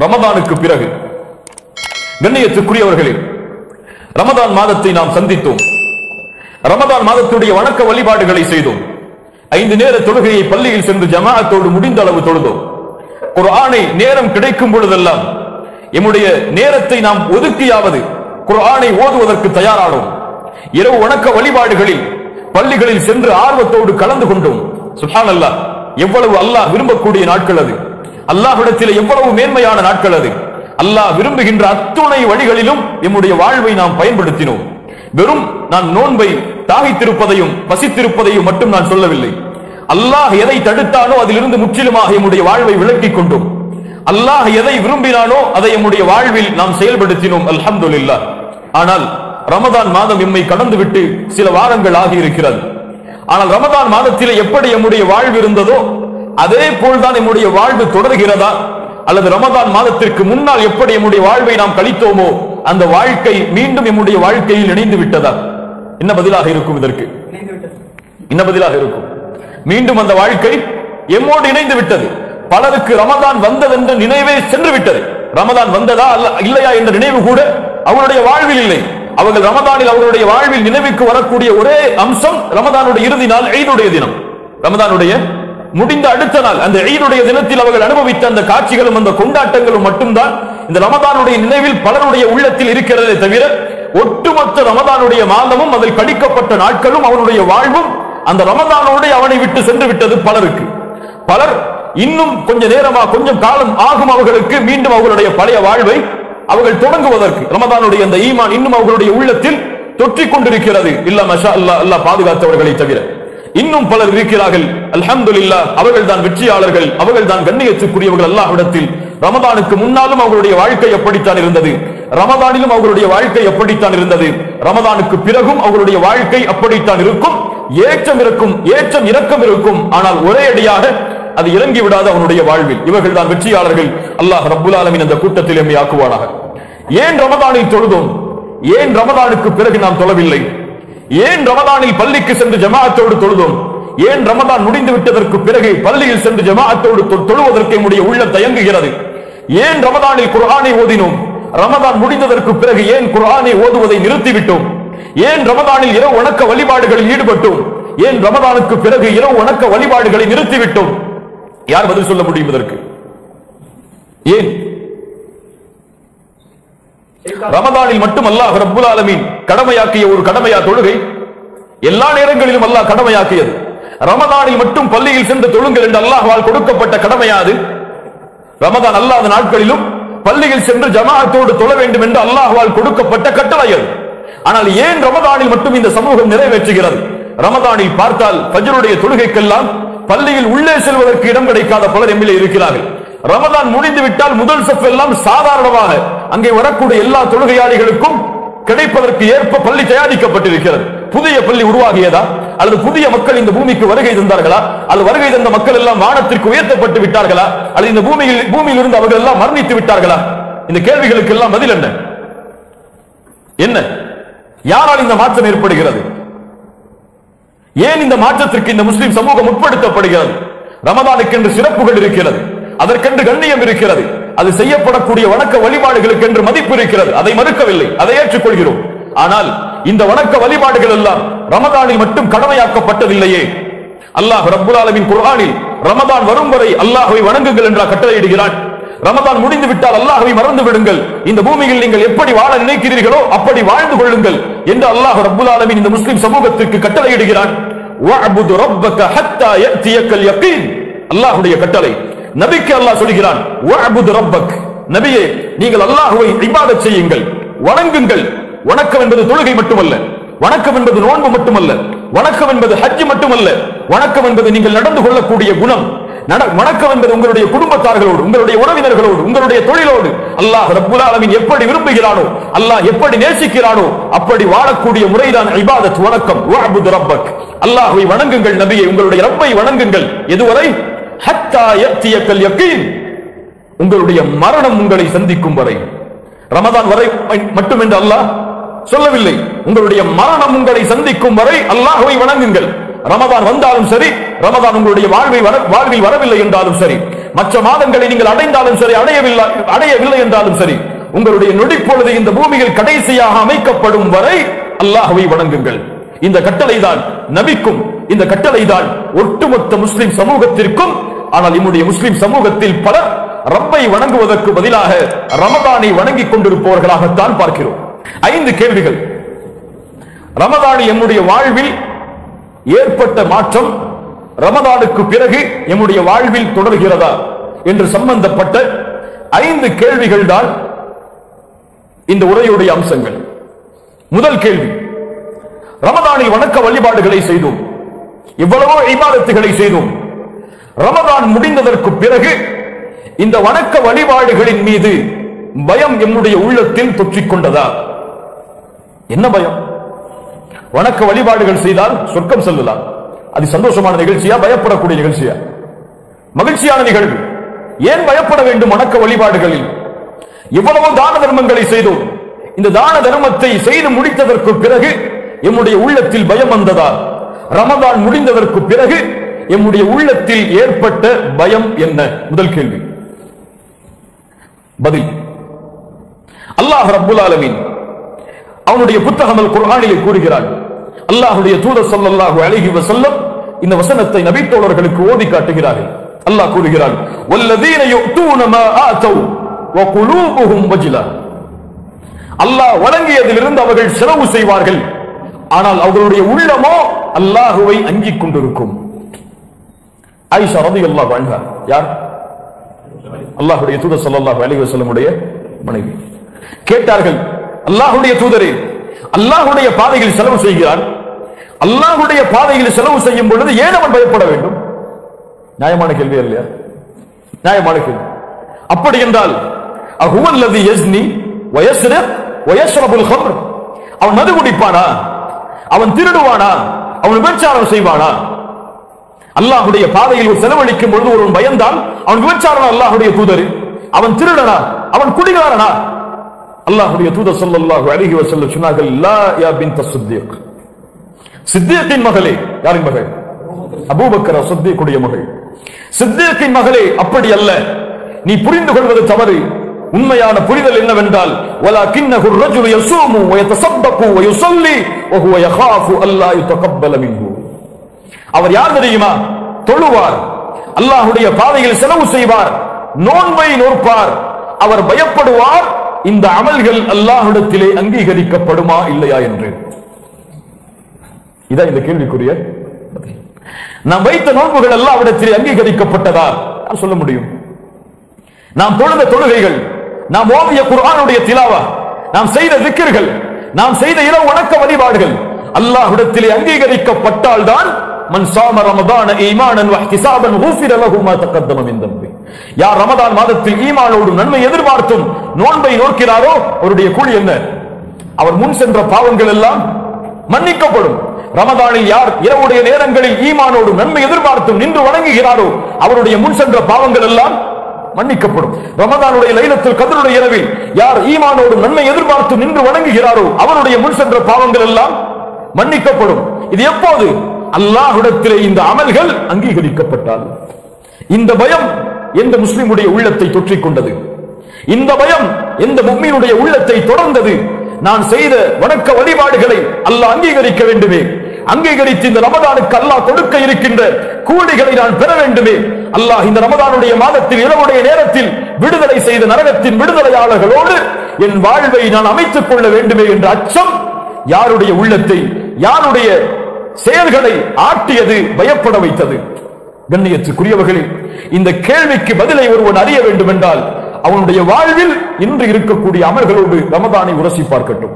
ரமதானுக்கு பிறகு கண்ணியத்துக்குரியவர்களே, ரமதான் மாதத்தை நாம் சந்தித்தோம். ரமதான் மாதத்துடைய வணக்க வழிபாடுகளை செய்தோம். 5 நேர தொழுகையை பள்ளியில் சென்று ஜமாஅத்தோடு முடிந்த அளவு தொழுதோம். குர்ஆனை நேரம் கிடைக்கும் பொழுதெல்லாம் எம்முடைய நேரத்தை நாம் ஒதுக்கியாவது குர்ஆனை ஓதுவதற்கு தயாரானோம். இரவு வணக்க வழிபாடுகளில் பள்ளிகளில் சென்று ஆர்வத்தோடு கலந்து கொண்டோம். சுப்ஹானல்லாஹ், எவ்வளவு அல்லாஹ் விரும்பக்கூடிய நாட்கள் அது. அல்லாஹ்விடத்தில் எவ்வளவு மேன்மையான நாட்கள் அது. அல்லாஹ் விரும்புகின்ற அத்துணை வழிகளிலும் எம்முடைய வாழ்வை நாம் பயன்படுத்தினோம். வெறும் நான் நோன்பை தாகித்திருப்பதையும் பசித்திருப்பதையும் மட்டும் நான் சொல்லவில்லை. அல்லாஹ் எதை தடுத்தானோ அதிலிருந்து முற்றிலுமாக எம்முடைய வாழ்வை விலக்கிக் கொண்டோம். அல்லாஹ் எதை விரும்பினானோ அதை எம்முடைய வாழ்வில் நாம் செயல்படுத்தினோம். அல்ஹம்துலில்லாஹ். ஆனால் ரமதான் மாதம் எம்மை கடந்துவிட்டு சில வாரங்கள் ஆகியிருக்கிறது. ஆனால் ரமதான் மாதத்தில் எப்படி எம்முடைய வாழ்வு இருந்ததோ அதே போல்தான் எம்முடைய வாழ்வு தொடர்கிறதா, அல்லது ரமதான் மாதத்திற்கு முன்னால் எப்படி எம்முடைய வாழ்வை நாம் கழித்தோமோ அந்த வாழ்க்கை மீண்டும் எம்முடைய வாழ்க்கையில் இணைந்து விட்டதா? என்ன பதிலாக இருக்கும் இதற்கு? என்ன பதிலாக இருக்கும்? மீண்டும் அந்த வாழ்க்கை எம்மோடு இணைந்து விட்டது. பலருக்கு ரமதான் வந்ததென்ற நினைவே சென்று விட்டது. ரமதான் வந்ததா இல்லையா என்ற நினைவு கூட அவருடைய வாழ்வில் இல்லை. அவர்கள் ரமதானில் அவர்களுடைய வாழ்வில் நினைவுக்கு வரக்கூடிய ஒரே அம்சம் ரமதானுடைய இறுதி நாள், ஈதுடைய தினம். ரமதானுடைய முடிந்த அடுத்த நாள் அந்த ஈதுடைய தினத்தில் அவர்கள் அனுபவித்த அந்த காட்சிகளும் அந்த கொண்டாட்டங்களும் மட்டும்தான் இந்த ரமதானுடைய நினைவில் பலருடைய உள்ளத்தில் இருக்கிறதே தவிர ஒட்டுமொத்த ரமதானுடைய மாதமும் அதில் கடிக்கப்பட்ட நாட்களும் அவனுடைய வாழ்வும் அந்த ரமதானோடு அவனை விட்டு சென்று விட்டது பலருக்கு. பலர் இன்னும் கொஞ்ச நேரமா கொஞ்சம் காலம் ஆகும் அவர்களுக்கு மீண்டும் அவர்களுடைய பழைய வாழ்வை அவர்கள் தொடங்குவதற்கு. ரமதானுடைய அந்த ஈமான் இன்னும் அவர்களுடைய உள்ளத்தில் தொற்றிக் கொண்டிருக்கிறது. இல்ல மஷா அல்லாஹ், அல்லாஹ் பாதுகாத்தவர்களை தவிர இன்னும் பலர் இருக்கிறார்கள். அல்ஹம்துலில்லாஹ், அவர்கள் தான் வெற்றியாளர்கள், அவர்கள் தான் கண்ணியத்துக்குரியவர்கள் அல்லாஹ்விடத்தில். ரமதானுக்கு முன்னாலும் அவர்களுடைய வாழ்க்கை எப்படித்தான் இருந்தது, ரமதானிலும் அவர்களுடைய வாழ்க்கை எப்படித்தான் இருந்தது, ரமதானுக்கு பிறகும் அவர்களுடைய வாழ்க்கை அப்படித்தான் இருக்கும். ஏற்றம் இருக்கும், ஏற்றம் இரக்கம் இருக்கும். ஆனால் ஒரே அடியாக அது இறங்கி விடாத அவனுடைய வாழ்வில். இவர்கள் தான் வெற்றியாளர்கள். அல்லாஹ் ரப்புல் ஆலமீன் அந்த கூட்டத்தில் எம்மை ஆக்குவானாக. ஏன் ரமதானில் தொழுதோம்? ஏன் ரமதானுக்கு பிறகு நாம் தொழவில்லை? ஏன் ரமதானில் பள்ளிக்கு சென்று ஜமாஅத்தோடு தொழுதோம்? ஏன் ரமதான் முடிந்து விட்டதற்கு பிறகு பள்ளியில் சென்று ஜமாஅத்தோடு தொழுவதற்கு நம்முடைய உள்ளம் தயங்குகிறது? ஏன் ரமதானில் குர்ஆனை ஓதினோம்? ரமதான் முடிந்ததற்கு பிறகு ஏன் குர்ஆனை ஓதுவதை நிறுத்திவிட்டோம்? ஏன் ரமதானில் இரவு வணக்க வழிபாடுகளில் ஈடுபட்டோம்? ஏன் ரமதானுக்கு பிறகு இரவு வணக்க வழிபாடுகளை நிறுத்திவிட்டோம்? யார் பதில் சொல்ல முடியும் இதற்கு? ஏன் ரமதானில் மட்டும் அல்லாஹ் ரப்புல் ஆலமீன் கடமையாக்கிய ஒரு கடமையா தொழுகை? எல்லா நேரங்களிலும் அல்லாஹ் கடமையாக்கியது. ரமதானில் மட்டும் பள்ளியில் சென்று தொழுங்கள் என்று அல்லாஹ்வால் கொடுக்கப்பட்ட கடமையாது? ரமதான் அல்லாத நாட்களிலும் பள்ளியில் சென்று ஜமாஅத்தோடு தொழ வேண்டும் என்று அல்லாஹ்வால் கொடுக்கப்பட்ட கட்டளை அது. ஆனால் ஏன் ரமதானில் மட்டும் இந்த சமூகம் நிறைவேற்றுகிறது? ரமதானில் பார்த்தால் ஃபஜ்ருடைய தொழுகைக்கெல்லாம் பள்ளியில் உள்ளே செல்வதற்கு இடம் கிடைக்காத பலர் எம்மிலே இருக்கிறார்கள். ரமதான் முடிந்து விட்டால் முதல் சஃப் எல்லாம் சாதாரணமாக அங்கே வரக்கூடிய எல்லா தொழுகையாளிகளுக்கும் கிடைப்பதற்கு ஏற்ப பள்ளி தயாரிக்கப்பட்டிருக்கிறது. புதிய பள்ளி உருவாகியதா, அல்லது புதிய மக்கள் இந்த பூமிக்கு வருகை தந்தார்களா, அல்லது வருகை தந்த மக்கள் எல்லாம் வானத்திற்கு உயர்த்தப்பட்டு விட்டார்களா, அல்லது இந்த பூமியில் இருந்து அவர்கள் எல்லாம் மரணித்து விட்டார்களா? இந்த கேள்விகளுக்கு எல்லாம் பதில் என்ன? என்ன யாரால் இந்த மாற்றம் ஏற்படுகிறது? ஏன் இந்த மாற்றத்திற்கு இந்த முஸ்லிம் சமூகம் உட்படுத்தப்படுகிறது? ரமதானுக்கு என்று சிறப்புகள் இருக்கிறது, அதற்கென்று கண்ணியம் இருக்கிறது, அது செய்யப்படக்கூடிய வணக்க வழிபாடுகளுக்கு என்று மதிப்பு இருக்கிறது. அதை மறுக்கவில்லை, அதை ஏற்றுக்கொள்கிறோம். ஆனால் இந்த வணக்க வழிபாடுகள் எல்லாம் ரமதானில் மட்டும் கடமையாக்கப்பட்டதில்லையே. அல்லாஹ் ரப்புல் ஆலமீன் குர்ஆனில் ரமதான் வரும் வரை அல்லாஹ்வை வணங்குங்கள் என்ற கட்டளையிடுகிறான். ரமதான் முடிந்து விட்டால் அல்லாஹ்வை மறந்து விடுங்கள், இந்த பூமியில் நீங்கள் எப்படி வாழ நினைக்கிறீர்களோ அப்படி வாழ்ந்து கொள்ளுங்கள் என்று அல்லாஹ் ரப்புல் ஆலமீன் இந்த முஸ்லிம் சமூகத்திற்கு கட்டளையிடுகிறான். வஅபுது ரப்பக ஹத்தா யஅதியக்கல் யகீன், அல்லாஹ்வுடைய கட்டளை. நபிக்கு அல்லாஹ் சொல்கிறான், வஅபுது ரப்பக், நபியே நீங்கள் அல்லாஹ்வை இபாதத் செய்யுங்கள், வணங்குங்கள். வணக்கம் என்பது தொழுகை மட்டுமல்ல, வணக்கம் என்பது நோன்பு மட்டுமல்ல, வணக்கம் என்பது ஹஜ் மட்டுமல்ல, வணக்கம் என்பது நீங்கள் நடந்து கொள்ளக்கூடிய குணம். வணக்கம் என்பது உங்களுடைய குடும்பத்தார்களோடு, உங்களுடைய உறவினர்களோடு, உங்களுடைய தொழிலோடு அல்லாஹ் ரப்புல் ஆலமீன் எப்படி விரும்புகிறானோ, அல்லாஹ் எப்படி நேசிக்கிறானோ அப்படி வாழக்கூடிய முறைதான் இபாதத், வணக்கம். வஅபுது ரப்பக், அல்லாஹ்வை வணங்குங்கள் நபியே, உங்களுடைய ரப்பை வணங்குங்கள். எதுவரை? ஹத்தா யஅதியக்கல் யகீன், உங்களுடைய மரணம் உங்களை சந்திக்கும் வரை. ரமதான் வரை மட்டும் என்று அல்லாஹ் சொல்லவில்லை, உங்களுடைய மரணம் உங்களை சந்திக்கும் வரை அல்லாஹ்வை வணங்குங்கள். ரமதான் வந்தாலும் சரி, ரமதான் உங்களுடைய வாழ்வில் வரவில்லை என்றாலும் சரி, மற்ற மாதங்களை நீங்கள் அடைந்தாலும் சரி, அடையவில்லை என்றாலும் சரி, உங்களுடைய நொடிப்பொழுது இந்த பூமியில் கடைசியாக அமைக்கப்படும் வரை அல்லாஹ்வை வணங்குங்கள். இந்த கட்டளைதான் நபிக்கும், இந்த கட்டளைதான் ஒட்டுமொத்த முஸ்லிம் சமூகத்திற்கும். ஆனால் நம்முடைய முஸ்லிம் சமூகத்தில் பலர் ரப்பை வணங்குவதற்கு பதிலாக ரமதானை வணங்கிக் கொண்டிருப்பவர்களாகத்தான் பார்க்கிறோம். 5 கேள்விகள். ரமதானில் நம்முடைய வாழ்வில் ஏற்பட்ட மாற்றம் ரமதானுக்கு பிறகு நம்முடைய வாழ்வில் தொடர்கிறதா என்று சம்பந்தப்பட்ட 5 கேள்விகள் தான் இந்த உரையுடைய அம்சங்கள். முதல் கேள்வி, ரமதானில் வணக்க வழிபாடுகளை செய்தோம், இவ்வளவோ இபாதத்துகளை செய்தோம். ரமதான் முடிந்ததற்கு பிறகு இந்த வணக்க வழிபாடுகளின் மீது பயம் நம்முடைய உள்ளத்தில் தொற்றிக் கொண்டதா? என்ன பயம்? வணக்க வழிபாடுகள் செய்தால் சொர்க்கம் செல்லலாம். அது சந்தோஷமான நிகழ்ச்சியா, பயப்படக்கூடிய நிகழ்ச்சியா? மகிழ்ச்சியான நிகழ்வு. ஏன் பயப்பட வேண்டும்? வணக்க வழிபாடுகளில் இவ்வளவு தான தர்மங்களை செய்தோம். இந்த தான தர்மத்தை செய்து முடித்ததற்கு பிறகு நம்முடைய உள்ளத்தில் பயம் வந்ததா? ரமதான் முடிந்ததற்கு பிறகு நம்முடைய உள்ளத்தில் ஏற்பட்ட பயம் என்ன? முதல் கேள்வி. பதில், அல்லாஹ் ரப்புல் ஆலமீன் அவனுடைய புத்தகம் அல் குர்ஆனிலே கூறுகிறான். அல்லாஹ்வுடைய தூதர் ஸல்லல்லாஹு அலைஹி வஸல்லம் இந்த வசனத்தை நபி தோழர்களுக்கு ஓதி காட்டுகிறார்கள். அல்லாஹ் கூறுகிறான், வல்லதீன யுத்தூன மா ஆதௌ வ குலூபுஹும் வஜ்லா. அல்லாஹ் வழங்கியதிலிருந்து அவர்கள் செலவு செய்வார்கள், ஆனால் அவர்களுடைய உள்ளமோ அல்லாஹ்வை அஞ்சிக் கொண்டிருக்கும். ஆயிஷா ரலியல்லாஹு அன்ஹா யார்? அல்லாஹ்வுடைய தூதர் ஸல்லல்லாஹு அலைஹி வஸல்லம் உடைய மனைவி. கேட்டார்கள், அல்லாஹ்வுடைய தூதரே, அல்லாஹ்வுடைய பாதையில் செலவு செய்கிறான், அல்லாஹ்வுடைய பாதையில் செலவு செய்யும் பொழுது ஏன் அவன் பயப்பட வேண்டும்? நியாயமான கேள்வி இல்லையா? நியாயமான கேள்வி. அப்படி என்றால் அஹுவல்லதி யஸ்னி வ யஸ்ரிக் வ யஷ்ரபுல் ஹம்ர், அவன் மது குடிப்பானா? அவன் திருடுவானா? அவன் விபச்சாரம் செய்வானா? அல்லாஹ்வுடைய பாதையில் செலவழிக்கும் பொழுது ஒருவன் பயந்தான், அவன் விபச்சாரனா? அல்லாஹ்வுடைய தூதர், அவன் திருடனா? அவன் குடிகாரனா? அல்லாஹ்வுடைய தூதர் ஸல்லல்லாஹு அலைஹி வஸல்லம் சொன்னார்கள், லா யா பின்த சித்தீக், சித்தீக்கின் மகளே. யாரின் மகள்? அபூபக்கர் சித்தீக்குடைய மகள். சித்தீக்கின் மகளே, அப்படி அல்ல, நீ புரிந்து கொள்வது தவறு. உண்மையான புரிதல் என்னவென்றால், வலக்கின்னஹு الرجل يصوم ويتصدق ويصلي وهو يخاف الا يتقبل منه. அவர் யார் தெரியுமா? தொழுவார், அல்லாஹ்வுடைய பாதையில் செலவு செய்வார், நோன்பை நோற்பார். அவர் பயப்படுவார், இந்த அமல்கள் அல்லாஹ்விடத்திலே அங்கீகரிக்கப்படுமா இல்லையா என்று. இதான் இந்த கேள்விக்குரிய. நாம் வைத்த நோன்புகள் அல்லாஹ்விடத்திலே அங்கீகரிக்கப்பட்டதா? சொல்ல முடியும். நாம் தொழுத தொழுகைகள், நாம் ஓதிய குர்ஆனுடைய திலாவா, நாம் செய்த திக்ர்கள், நாம் செய்த இரவு வணக்க வழிபாடுகள் அல்லாஹ்விடத்திலே அங்கீகரிக்கப்பட்டால் தான் மன் ஸாம ரமதான ஈமானன் வ இஹ்திஸாபன் குஃபிர லஹு மா தகத்தம மின் தம்பி. யார் ரமதான் மாதத்தில் ஈமானோடு நன்மை எதிர்பார்த்தும் நோன்பை நோக்கிறாரோ அவருடைய கூலி என்ன? அவர் முன் சென்ற பாவங்கள் எல்லாம் மன்னிக்கப்படும். ரமதானில் யார் இரவுடைய நேரங்களில் ஈமானோடு நன்மை எதிர்பார்த்தும் நின்று வணங்குகிறாரோ அவருடைய முன் சென்ற பாவங்கள் எல்லாம் மன்னிக்கப்படும். ரமதானுடைய லைலத்துல் கத்ருடைய இரவில் யார் ஈமானோடு நன்மை எதிர்பார்த்து நின்று வணங்குகிறாரோ அவருடைய முன் சென்ற பாவங்கள் எல்லாம் மன்னிக்கப்படும். இது எப்போது? அல்லாஹ்விடத்திலே இந்த அமல்கள் அங்கீகரிக்கப்பட்டால். இந்த பயம் எந்த முஸ்லிமுடைய உள்ளத்தை தொற்றிக் கொண்டது? இந்த பயம் எந்த முஃமினுடைய உள்ளத்தை தொடர்ந்தது? நான் செய்த வணக்க வழிபாடுகளை அல்லாஹ் அங்கீகரிக்க வேண்டுமே, அங்கீகரித்து இந்த ரமதானுக்கு அல்லாஹ் கொடுக்க இருக்கின்ற கூலிகளை நான் பெற வேண்டுமே, அல்லாஹ் இந்த ரமதானுடைய மாதத்தில் இரவுடைய நேரத்தில் விடுதலை செய்த நரகத்தின் விடுதலையாளர்களோடு என் வாழ்வை நான் அமைத்துக் கொள்ள வேண்டுமே என்ற அச்சம் யாருடைய உள்ளத்தை, யாருடைய செயல்களை ஆட்டியது, பயப்பட வைத்தது? கண்ணியத்துக்குரியவர்களே, இந்த கேள்விக்கு பதிலை ஒருவன் அறிய வேண்டும் என்றால் அவனுடைய வாழ்வில் இன்று இருக்கக்கூடிய அமல்களோடு ரமதானை உரசி பார்க்கட்டும்.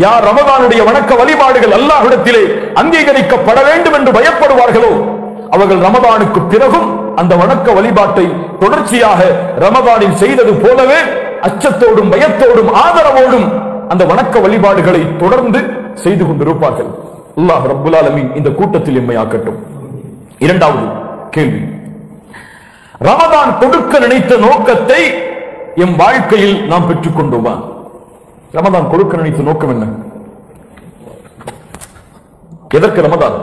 யார் ரமதானுடைய வணக்க வழிபாடுகள் அல்லாஹ்விடத்திலே அங்கீகரிக்கப்பட வேண்டும் என்று பயப்படுவார்களோ அவர்கள் ரமதானுக்கு பிறகும் அந்த வணக்க வழிபாட்டை தொடர்ச்சியாக ரமதானில் செய்தது போலவே அச்சத்தோடும் பயத்தோடும் ஆதரவோடும் அந்த வணக்க வழிபாடுகளை தொடர்ந்து செய்து கொண்டிருப்பார்கள். அல்லாஹ் ரப்புல் ஆலமீன் இந்த கூட்டத்தில் எம்மையாக்கட்டும். இரண்டாவது கேள்வி, ரமதான் கொடுக்க நினைத்த நோக்கத்தை எம் வாழ்க்கையில் நாம் பெற்றுக் கொண்டோமா? ரமதான் கொடுக்க நினைத்த நோக்கம் என்ன? எதற்கு ரமதான்?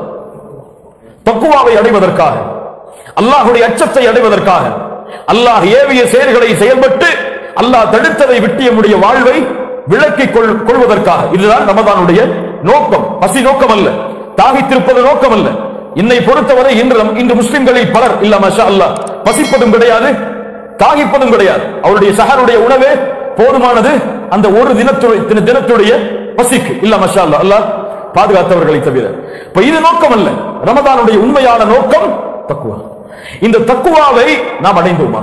தக்வாவை அடைவதற்காக, அல்லாஹ்வுடைய அச்சத்தை அடைவதற்காக, அல்லாஹ் ஏவிய செயல்களை செயல்பட்டு அல்லாஹ் தடுத்ததை விட்டு நம்முடைய வாழ்வை விளக்கிக் கொள்வதற்காக. இதுதான் ரமதானுடைய நோக்கம். பசி நோக்கம் அல்ல, தாகித்திருப்பது நோக்கம் அல்ல. என்னை பொறுத்தவரை இன்று முஸ்லிம்களில் பலர் இல்ல மாஷா அல்லாஹ் பசிப்பதும் கிடையாது, தாகிப்பதும் கிடையாது. அவருடைய சஹருடைய உணவே போதுமானது அந்த ஒரு தினத்துடைய பசிக்கு. இல்ல மாஷா அல்லாஹ், அல்லாஹ் பாதுகாத்தவர்களை தவிர. இப்ப இது நோக்கம் அல்ல. ரமதானுடைய உண்மையான நோக்கம் தக்வா. இந்த தக்வாவை நாம் அடைந்தோமா?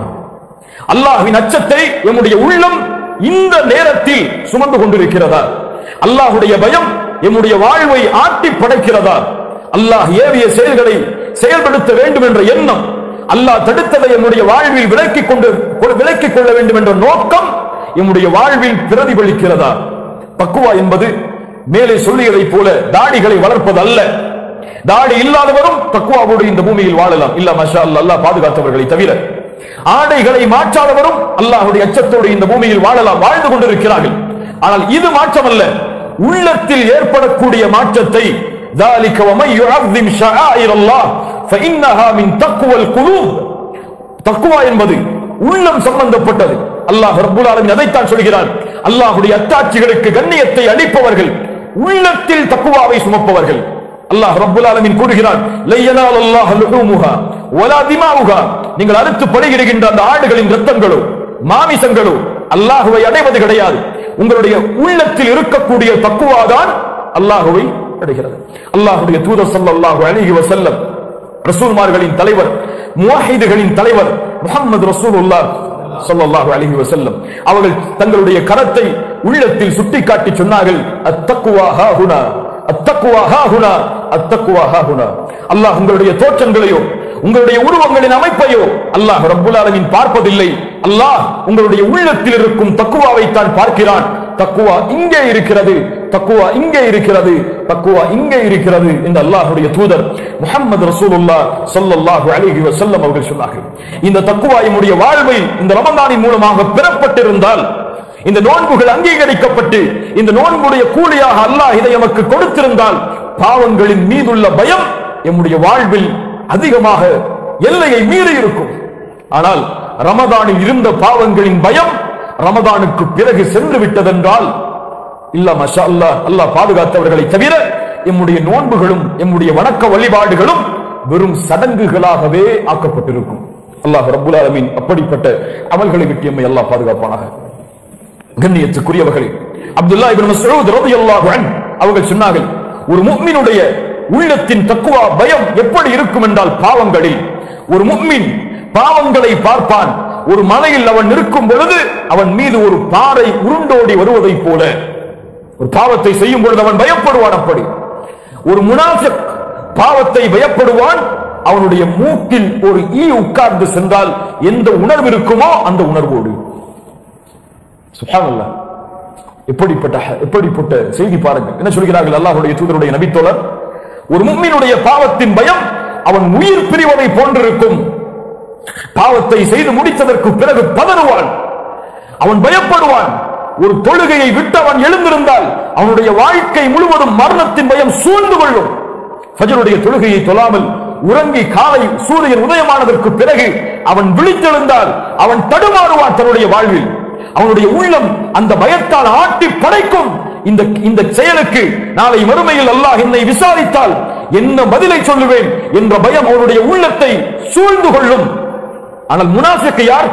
அல்லாஹ்வின் அச்சத்தை நம்முடைய உள்ளம் இந்த நேரத்தில் சுமந்து கொண்டிருக்கிறதா? அல்லாஹ்வுடைய பயம் நம்முடைய வாழ்வை ஆட்டி படைக்கிறதா? அல்லாஹ் ஏவிய செயல்களை செயல்படுத்த வேண்டும் என்ற எண்ணம், அல்லாஹ் தடுத்ததை நம்முடைய வாழ்வில் விலக்கிக் கொள்ள வேண்டும் என்ற நோக்கம் நம்முடைய வாழ்வில் பிரதிபலிக்கிறதா? தக்வா என்பது மேலே சொல்லியதை போல தாடிகளை வளர்ப்பது அல்ல. தாடி இல்லாதவரும் தக்வாவோடு இந்த பூமியில் வாழலாம். இல்ல மாஷா அல்லாஹ், அல்லாஹ் பாதுகாத்தவர்களை தவிர. ஆடைகளை மாற்றாதவரும் அல்லாஹ்வுடைய அச்சத்தோடு இந்த பூமியில் வாழலாம், வாழ்ந்து கொண்டிருக்கிறார்கள். ஆனால் இது மாற்றம் அல்ல. உள்ளத்தில் ஏற்படக்கூடிய மாற்றத்தை ذلك ومن يعظم شعائر الله فإنها من تقوى القلوب. தக்வா என்பது உள்ளம் சம்பந்தப்பட்டது. அல்லாஹ் ரப்பல் ஆலமீன் அதைத்தான் சொல்கிறான். அல்லாஹ்வுடைய அத்தாட்சிகளுக்கு கண்ணியத்தை அளிப்பவர்கள் உள்ளத்தில் தக்வாவை சுமப்பவர்கள். அல்லாஹ் ரப்பல் ஆலமீன் கூறுகிறான், லை யனாலல்லாஹு லுஹூமுஹா வலா திமாஉஹா. நீங்கள் அறுத்து பலியிடுகின்ற அந்த ஆடுகளின் இரத்தங்களோ மாமிசங்களோ அல்லாஹ்வை அடைவது கிடையாது. உங்களுடைய உள்ளத்தில் இருக்கக்கூடிய தக்வா தான் அல்லாஹ்வை அடைகிறது. அல்லாஹ்வுடைய தூதர் ஸல்லல்லாஹு அலைஹி வஸல்லம், ரசூல்மார்களின் தலைவர், முவஹிதுகளின் தலைவர் முஹம்மது ரசூலுல்லாஹ் ஸல்லல்லாஹு அலைஹி வஸல்லம் அவர்கள் தங்களுடைய கரத்தை உள்ளத்தில் சுட்டிக்காட்டி சொன்னார்கள், அத்தக்வா ஹாஹுனா, அத்தக்வா ஹாஹுனா, அத்தக்வா ஹாஹுனா. அல்லாஹ் உங்களுடைய தோற்றங்களையோ உங்களுடைய உருவங்களின் அமைப்பையோ அல்லாஹ் ரப்பல் ஆலமீன் பார்ப்பதில்லை. அல்லாஹ் உங்களுடைய உள்ளத்தில் இருக்கும் தக்வாவை தான் பார்க்கிறான். தக்வா இங்கே இருக்கிறது, தக்வா இங்கே இருக்கிறது, தக்வா இங்கே இருக்கிறது என்று அல்லாஹ்வுடைய தூதர் முஹம்மது ரசூலுல்லாஹ் ஸல்லல்லாஹு அலைஹி வஸல்லம் அவர்கள் சொன்னார்கள். இந்த தக்வா நம்முடைய வாழ்வை இந்த ரமதானின் மூலமாக பெறப்பட்டிருந்தால், இந்த நோன்புகள் அங்கீகரிக்கப்பட்டு இந்த நோன்புடைய கூலியாக அல்லாஹ் இதை நமக்கு கொடுத்திருந்தால், பாவங்களின் மீதுள்ள பயம் நம்முடைய வாழ்வில் அதிகமாக எல்லையை மீறி இருக்கும். ஆனால் ரமதானில் இருந்த பாவங்களின் பயம் ரமதானுக்கு பிறகு சென்று விட்டதென்றால், இல்ல மாஷா அல்லாஹ், அல்லாஹ் பாதுகாத்தவர்களை தவிர நம்முடைய நோன்புகளும் நம்முடைய வணக்க வழிபாடுகளும் வெறும் சடங்குகளாகவே ஆக்கப்பட்டிருக்கும். அல்லாஹ் ரப்பல் ஆலமீன் அப்படிப்பட்ட அமல்களை விட்டு நம்மை அல்லாஹ் பாதுகாப்பானாக. கண்ணியத்துக்குரியவர்களே, அப்துல்லாஹ் இப்னு மஸ்ஊத் ரலியல்லாஹு அன்ஹு அவர்கள் சொன்னார்கள், ஒரு முஃமினுடைய உள்ளத்தின் தக்வா பயம் எப்படி இருக்கும் என்றால், பாவங்களில் ஒரு முஃமின் பாவங்களை பார்ப்பான். ஒரு மலையில் அவன் இருக்கும் பொழுது அவன் மீது ஒரு பாறை உருண்டோடி வருவதை போல ஒரு பாவத்தை செய்யும் பொழுது அவன் பயப்படுவான். அப்படி ஒரு முனாஃபிக் பாவத்தை பயப்படுவான். அவனுடைய மூக்கில் ஒரு ஈ உட்கார்ந்து சென்றால் எந்த உணர்வு இருக்குமோ அந்த உணர்வோடு. சுப்ஹானல்லாஹ், எப்படிப்பட்ட செய்தி பாருங்கள். என்ன சொல்கிறார்கள் அல்லாஹ்வுடைய தூதருடைய நபித்தோழர், ஒரு முஃமினுடைய பாவத்தின் பயம் அவன் உயிர் பிரிவதை போன்றிருக்கும். பாவத்தை செய்து முடித்ததற்கு பிறகு பதறுவான், அவன் பயப்படுவான். ஒரு தொழுகையை விட்டு அவன் எழுந்திருந்தால் அவனுடைய வாழ்க்கை முழுவதும் மரணத்தின் பயம் சூழ்ந்து கொள்ளும். ஃபஜ்ருடைய தொழுகையை தொழாமல் உறங்கி காலை சூரியன் உதயமானதற்கு பிறகு அவன் விழித்தெழுந்தால் அவன் தடுமாறுவான் தன்னுடைய வாழ்வில். அவனுடைய உள்ளம் அந்த பயத்தால் ஆட்டி படைக்கும். இந்த செயலுக்கு நாளை மறுமையில் அல்லாஹ் என்னை விசாரித்தால் என்ன பதிலை சொல்லுவேன் என்ற பயம் அவனுடைய உள்ளத்தை சூழ்ந்து கொள்ளும். ஆனால் முனாஃபிக் யார்?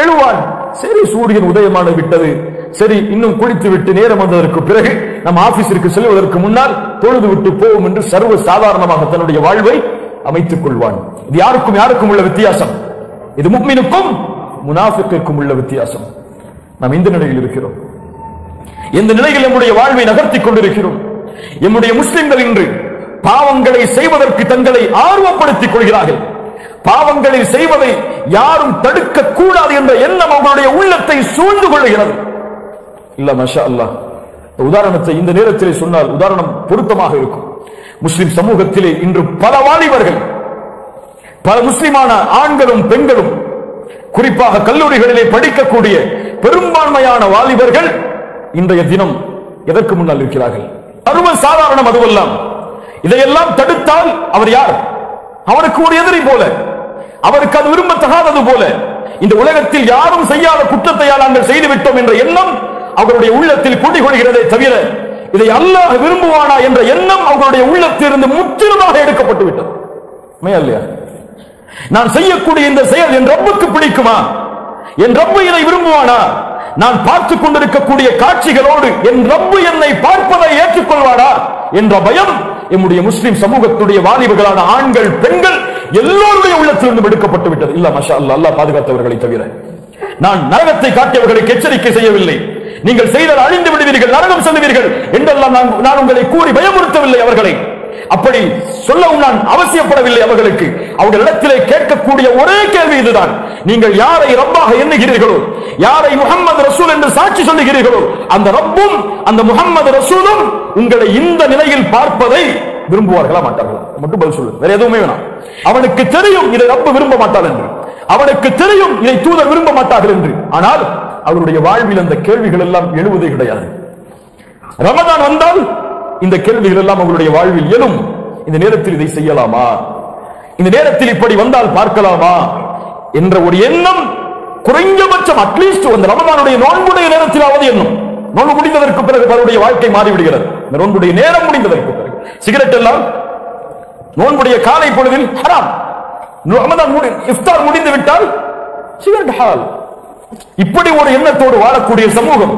எழுவான், சரி சூரியன் உதயமான விட்டது, சரி இன்னும் குளித்து விட்டு நேரம் வந்ததற்கு பிறகு நம் ஆபீஸிற்கு செல்வதற்கு முன்னால் தொழுது விட்டு போவோம் என்று சர்வ சாதாரணமாக தன்னுடைய வாழ்வை அமைத்துக் கொள்வான். இது யாருக்கும் உள்ள வித்தியாசம். இது முஃமினுக்கும் முனாஃபிக்குக்கும் உள்ள வித்தியாசம். நாம் இந்த நிலையில் இருக்கிறோம். எந்த நிலையில் நம்முடைய வாழ்வை நகர்த்திக் கொண்டிருக்கிறோம்? நம்முடைய முஸ்லிம்கள் இன்று பாவங்களை செய்வதற்கு தங்களை ஆர்வப்படுத்திக் கொள்கிறார்கள். பாவங்களில் செய்வதை யாரும் தடுக்க கூடாது என்ற எண்ணம் அவர்களுடைய உள்ளத்தை சூழ்ந்து கொள்கிறது. இல்ல மாஷா அல்லாஹ், உதாரணத்தை இந்த நேரத்திலே சொன்னால் உதாரணம் பொருத்தமாக இருக்கும். முஸ்லிம் சமூகத்திலே இன்று பல வாலிபர்கள், பல முஸ்லிமான ஆண்களும் பெண்களும், குறிப்பாக கல்லூரிகளிலே படிக்கக்கூடிய பெரும்பான்மையான வாலிபர்கள் இன்றைய தினம் எதற்கு முன்னால் இருக்கிறார்கள்? சர்வ சாதாரணம் அதுவெல்லாம். இதையெல்லாம் தடுத்தால் அவர் யார்? அவருக்கு ஒரு எதிரி போல, அவருக்கு அது விரும்பத்தகாதது போல, இந்த உலகத்தில் யாரும் செய்யாத குற்றத்தை நாங்கள் செய்துவிட்டோம் என்ற எண்ணம் அவர்களுடைய உள்ளத்தில் குடிகொள்கிறதே தவிர இதை அல்லாஹ் விரும்புவானா என்ற எண்ணம் அவர்களுடைய உள்ளத்திலிருந்து முற்றிலுமாக எடுக்கப்பட்டு விட்டது. இல்லையா? நான் செய்யக்கூடிய இந்த செயல் என் ரப்புக்கு பிடிக்குமா? என் ரப்பு இதை விரும்புவானா? நான் பார்த்துக் கொண்டிருக்கக்கூடிய காட்சிகளோடு என் ரப்பு என்னை பார்ப்பதை ஏற்றுக்கொள்வாரா என்ற பயம் நம்முடைய முஸ்லிம் சமூகத்துடைய வாலிபர்களான ஆண்கள், பெண்கள் எல்லோருடைய உள்ளத்திலிருந்து எடுக்கப்பட்டு விட்டது. இல்ல மாஷா அல்லாஹ், அல்லாஹ் பாதுகாத்தவர்களை தவிர. நான் நரகத்தை காட்டியவர்களுக்கு எச்சரிக்கை செய்யவில்லை. நீங்கள் செய்தால் அழிந்து விடுவீர்கள், நரகம் செல்வீர்கள் என்றெல்லாம் நான் உங்களை கூறி பயமுறுத்தவில்லை. அவர்களை அப்படி சொல்லவும் நான் அவசியப்படவில்லை. அவர்களுக்கு அவர்களிடத்திலே கேட்கக்கூடிய ஒரே கேள்வி இதுதான்: நீங்கள் யாரை ரப்பாக எண்ணுகிறீர்களோ, யாரை முஹம்மது ரசூல் என்று சாட்சி சொல்லுகிறீர்களோ, அந்த ரப்பும் அந்த முஹம்மது ரசூலும் உங்களை இந்த நிலையில் பார்ப்பதை விரும்புவார்களா மாட்டார்களா மட்டும் பதில் சொல்லு. வேற எதுவுமே வேணாம். அவனுக்கு தெரியும் இதை ரப்பு விரும்ப மாட்டார் என்று, அவனுக்கு தெரியும் இதை தூதர் விரும்ப மாட்டார்கள் என்று. ஆனால் அவருடைய வாழ்வில் அந்த கேள்விகள் எல்லாம் எழுவதே கிடையாது. ரமதான் வந்தால் இந்த கேள்விகள் எல்லாம் அவருடைய வாழ்வில் எழும். இந்த நேரத்தில் இதை செய்யலாமா, இந்த நேரத்தில் இப்படி வந்தால் பார்க்கலாமா என்ற ஒரு எண்ணம் குறைந்தபட்சம் அட்லீஸ்ட் அந்த ரமதானுடைய நோன்புடைய நேரத்திலாவது எண்ணம். நோன்பு முடிந்ததற்கு பிறகு அவருடைய வாழ்க்கை மாறிவிடுகிறது. நோன்புடைய நேரம் முடிந்ததற்கு பிறகு சிகரெட் எல்லாம் நோன்புடைய காலை பொழுதில் ஹராம். ரமதான் இஃப்தார் முடிந்து விட்டால் சிகரெட் ஹலால். இப்படி ஒரு எண்ணத்தோடு வாழக்கூடிய சமூகம்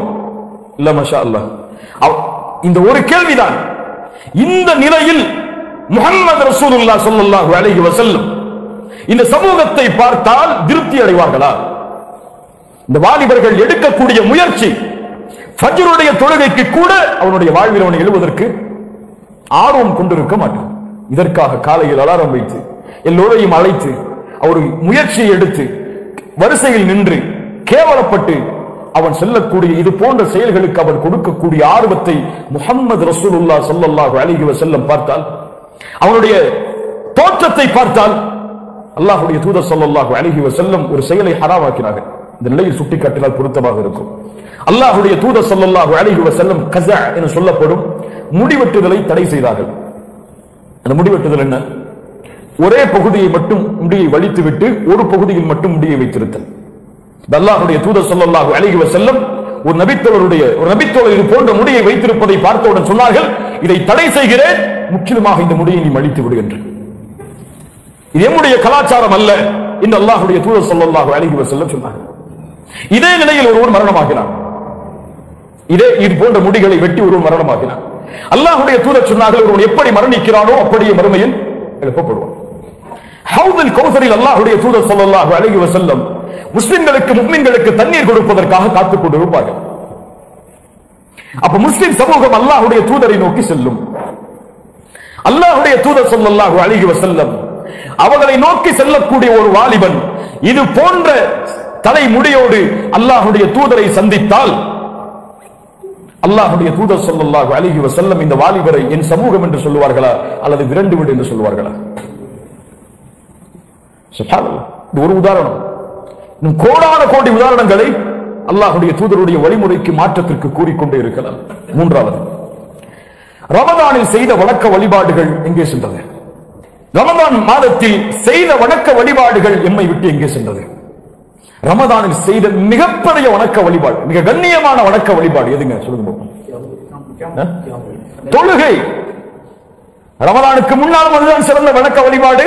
இல்ல மாஷா அல்லாஹ். இந்த ஒரு கேள்விதான். இந்த நிலையில் முஹம்மது ரசூலுல்லாஹ் ஸல்லல்லாஹு அலைஹி வஸல்லம் இந்த சமூகத்தை பார்த்தால் திருப்தி அடைவார்களா? இந்த வாலிபர்கள் எடுக்கக்கூடிய முயற்சி, ஃபஜ்ருடைய தொழுகைக்கு கூட அவனுடைய வாழ்வில் அவனை எழுவதற்கு ஆர்வம் கொண்டிருக்க மாட்டான். இதற்காக காலையில் அலாரம் வைத்து எல்லோரையும் அழைத்து அவர் முயற்சியை எடுத்து வரிசையில் நின்று கேவலப்பட்டு அவன் செல்லக்கூடிய இது போன்ற செயல்களுக்கு அவன் கொடுக்கக்கூடிய ஆர்வத்தை முஹம்மது ரசூலுல்லாஹ் ஸல்லல்லாஹு அலைஹி வஸல்லம் பார்த்தால், அவனுடைய தோற்றத்தை பார்த்தால், அல்லாஹ்வுடைய தூதர் ஸல்லல்லாஹு அலைஹி வஸல்லம் ஒரு செயலை ஹராமாக்கினார்கள். இந்த நிலையில் சுட்டிக்காட்டினால் பொருத்தமாக இருக்கும். அல்லாஹ்வுடைய தூதர் ஸல்லல்லாஹு அலைஹி வஸல்லம் கஸா என்று சொல்லப்படும் முடிவெட்டுதலை தடை செய்தார்கள். அந்த முடிவெட்டுதல் என்ன? ஒரே பகுதியை மட்டும் முடியை வலித்துவிட்டு ஒரு பகுதியில் மட்டும் முடியை வைத்திருத்தல். அல்லாஹ்வுடைய தூதர் ஸல்லல்லாஹு அலைஹி வஸல்லம் ஒரு நபித்தோழர் இது போன்ற முடியை வைத்திருப்பதை பார்த்தவுடன் சொன்னார்கள், இதை தடை செய்கிறேன், முற்றிலுமாக இந்த முடியை நீ அழித்து விடு என்று. இது நம்முடைய கலாச்சாரம் அல்ல என்று அல்லாஹ்வுடைய தூதர் ஸல்லல்லாஹு அலைஹி வஸல்லம் சொன்னார்கள். இதே நிலையில் ஒருவர் மரணமாகிறார். இது போன்ற முடிகளை வெட்டி ஒருவர் மரணமாகிறார். அல்லாஹ்வுடைய தூதர் சொன்னார்கள், ஒருவன் எப்படி மரணிக்கிறானோ அப்படியே மறுமையில் எழுப்பப்படுவான். ஹவுதுல் கௌசரில் அல்லாஹ்வுடைய தூதர் ஸல்லல்லாஹு அலைஹி வஸல்லம் முஸ்லிம்களுக்கு முஃமின்களுக்கு தண்ணீர் கொடுப்பதற்காக காத்துக் கொண்டிருப்பார்கள். அப்ப முஸ்லிம் சமூகம் அல்லாஹ்வுடைய தூதரை நோக்கி செல்லும். அல்லாஹ்வுடைய தூதர் ஸல்லல்லாஹு அலைஹி வஸல்லம் அவர்களை நோக்கி செல்லக்கூடிய ஒரு வாலிபன் இது போன்ற தலைமுடியோடு அல்லாஹ்வுடைய தூதரை சந்தித்தால், அல்லாஹ்வுடைய தூதர் ஸல்லல்லாஹு அலைஹி வஸல்லம் இந்த வாலிபரை என் சமூகம் என்று சொல்லுவார்களா அல்லது விரண்டு விடு என்று சொல்லுவார்களா? சுப்ஹானல்லாஹ். இது ஒரு உதாரணம். கோடான கோடி உதாரணங்களை அல்லாஹ்வுடைய தூதருடைய வழிமுறைக்கு மாற்றத்திற்கு கூறிக்கொண்டே இருக்கலாம். மூன்றாவது, ரமதானில் செய்த வணக்க வழிபாடுகள் எங்கே சென்றது? ரமதான் மாதத்தில் செய்த வணக்க வழிபாடுகள் எம்மை விட்டு எங்கே சென்றது? ரமதானில் செய்த மிகப்பெரிய வணக்க வழிபாடு, மிக கண்ணியமான வணக்க வழிபாடு எதுங்க சொல்லுங்க? தொழுகை. ரமதானுக்கு முன்னாலும் அதுதான் சிறந்த வணக்க வழிபாடு,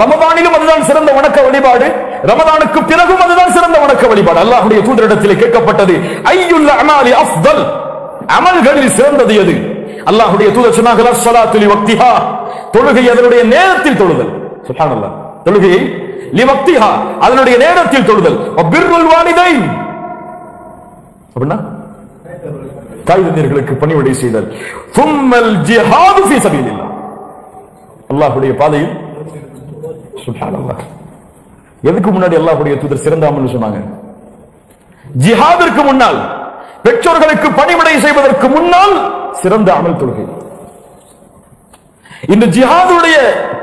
ரமதானிலும் அதுதான் சிறந்த வணக்க வழிபாடு, ரமதானுக்கு பிறகும் அதுதான் சிறந்த வணக்க வழிபாடு. அல்லாஹ்வுடைய தூதரிடத்திலே கேட்கப்பட்டது, ஐயுல் அமாலி அஃதல், அமல்களில் சிறந்தது எது? அல்லாஹ்வுடைய தூதர் சொன்னார்கள், ஸலாத்து லிவக்திஹா, தொழுகை அதனுடைய நேரத்தில் தொழுதல். சுப்ஹானல்லாஹ். தொழுகையை லிவக்திஹா, அதனுடைய நேரத்தில் தொழுதல். வபிர்ருல் வாலிதைன், அப்படினா தாய் தந்தையர்களுக்கு பணிவிடை செய்தல். சும்மல் ஜிஹாது ஃபீ சபீலில்லாஹ், அல்லாஹ்வுடைய பாதையில். சுப்ஹானல்லாஹ். எதுக்கு முன்னாடி அல்லாஹ்வுடைய தூதர் சிறந்த அமல் சொன்னாங்க? ஜிஹாதிற்கு முன்னால், பெற்றோர்களுக்கு பணிவிடை செய்வதற்கு முன்னால் சிறந்த அமல் தொழுகை. இந்த ஜிஹாதுடைய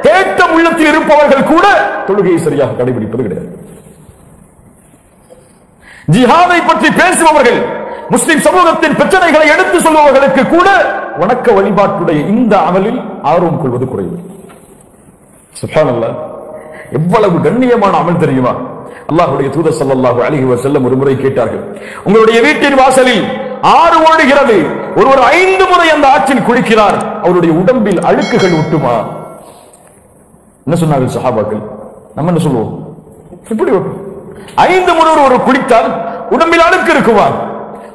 தேட்டம் உள்ளத்தில் இருப்பவர்கள் கூட தொழுகையை சரியாக கடைபிடிப்பது கிடையாது. ஜிஹாதை பற்றி பேசுபவர்கள், முஸ்லிம் சமூகத்தின் பிரச்சனைகளை எடுத்து சொல்பவர்களுக்கு கூட வணக்க வழிபாட்டுடைய இந்த அமலில் ஆர்வம் கொள்வது குறைவு. சுப்ஹானல்லாஹ். எவ்வளவு கண்ணியமான அமல் தெரியுமா? அல்லாஹ்வுடைய தூதர் ஸல்லல்லாஹு அலைஹி வஸல்லம் ஒரு முறை கேட்டார்கள், உங்களுடைய வீட்டின் வாசலில் ஆறு ஓடுகிறது, ஒருவர் 5 முறை அந்த ஆற்றில் குளிக்கிறார், அவருடைய உடம்பில் அழுக்குகள் ஒட்டுமா? என்ன சொன்னார்கள் சஹாபாக்கள்? நம்ம என்ன சொல்லுவோம்? எப்படி ஒட்டும்? 5 முறை ஒரு குளித்தால் உடம்பில் அழுக்கு இருக்குமா?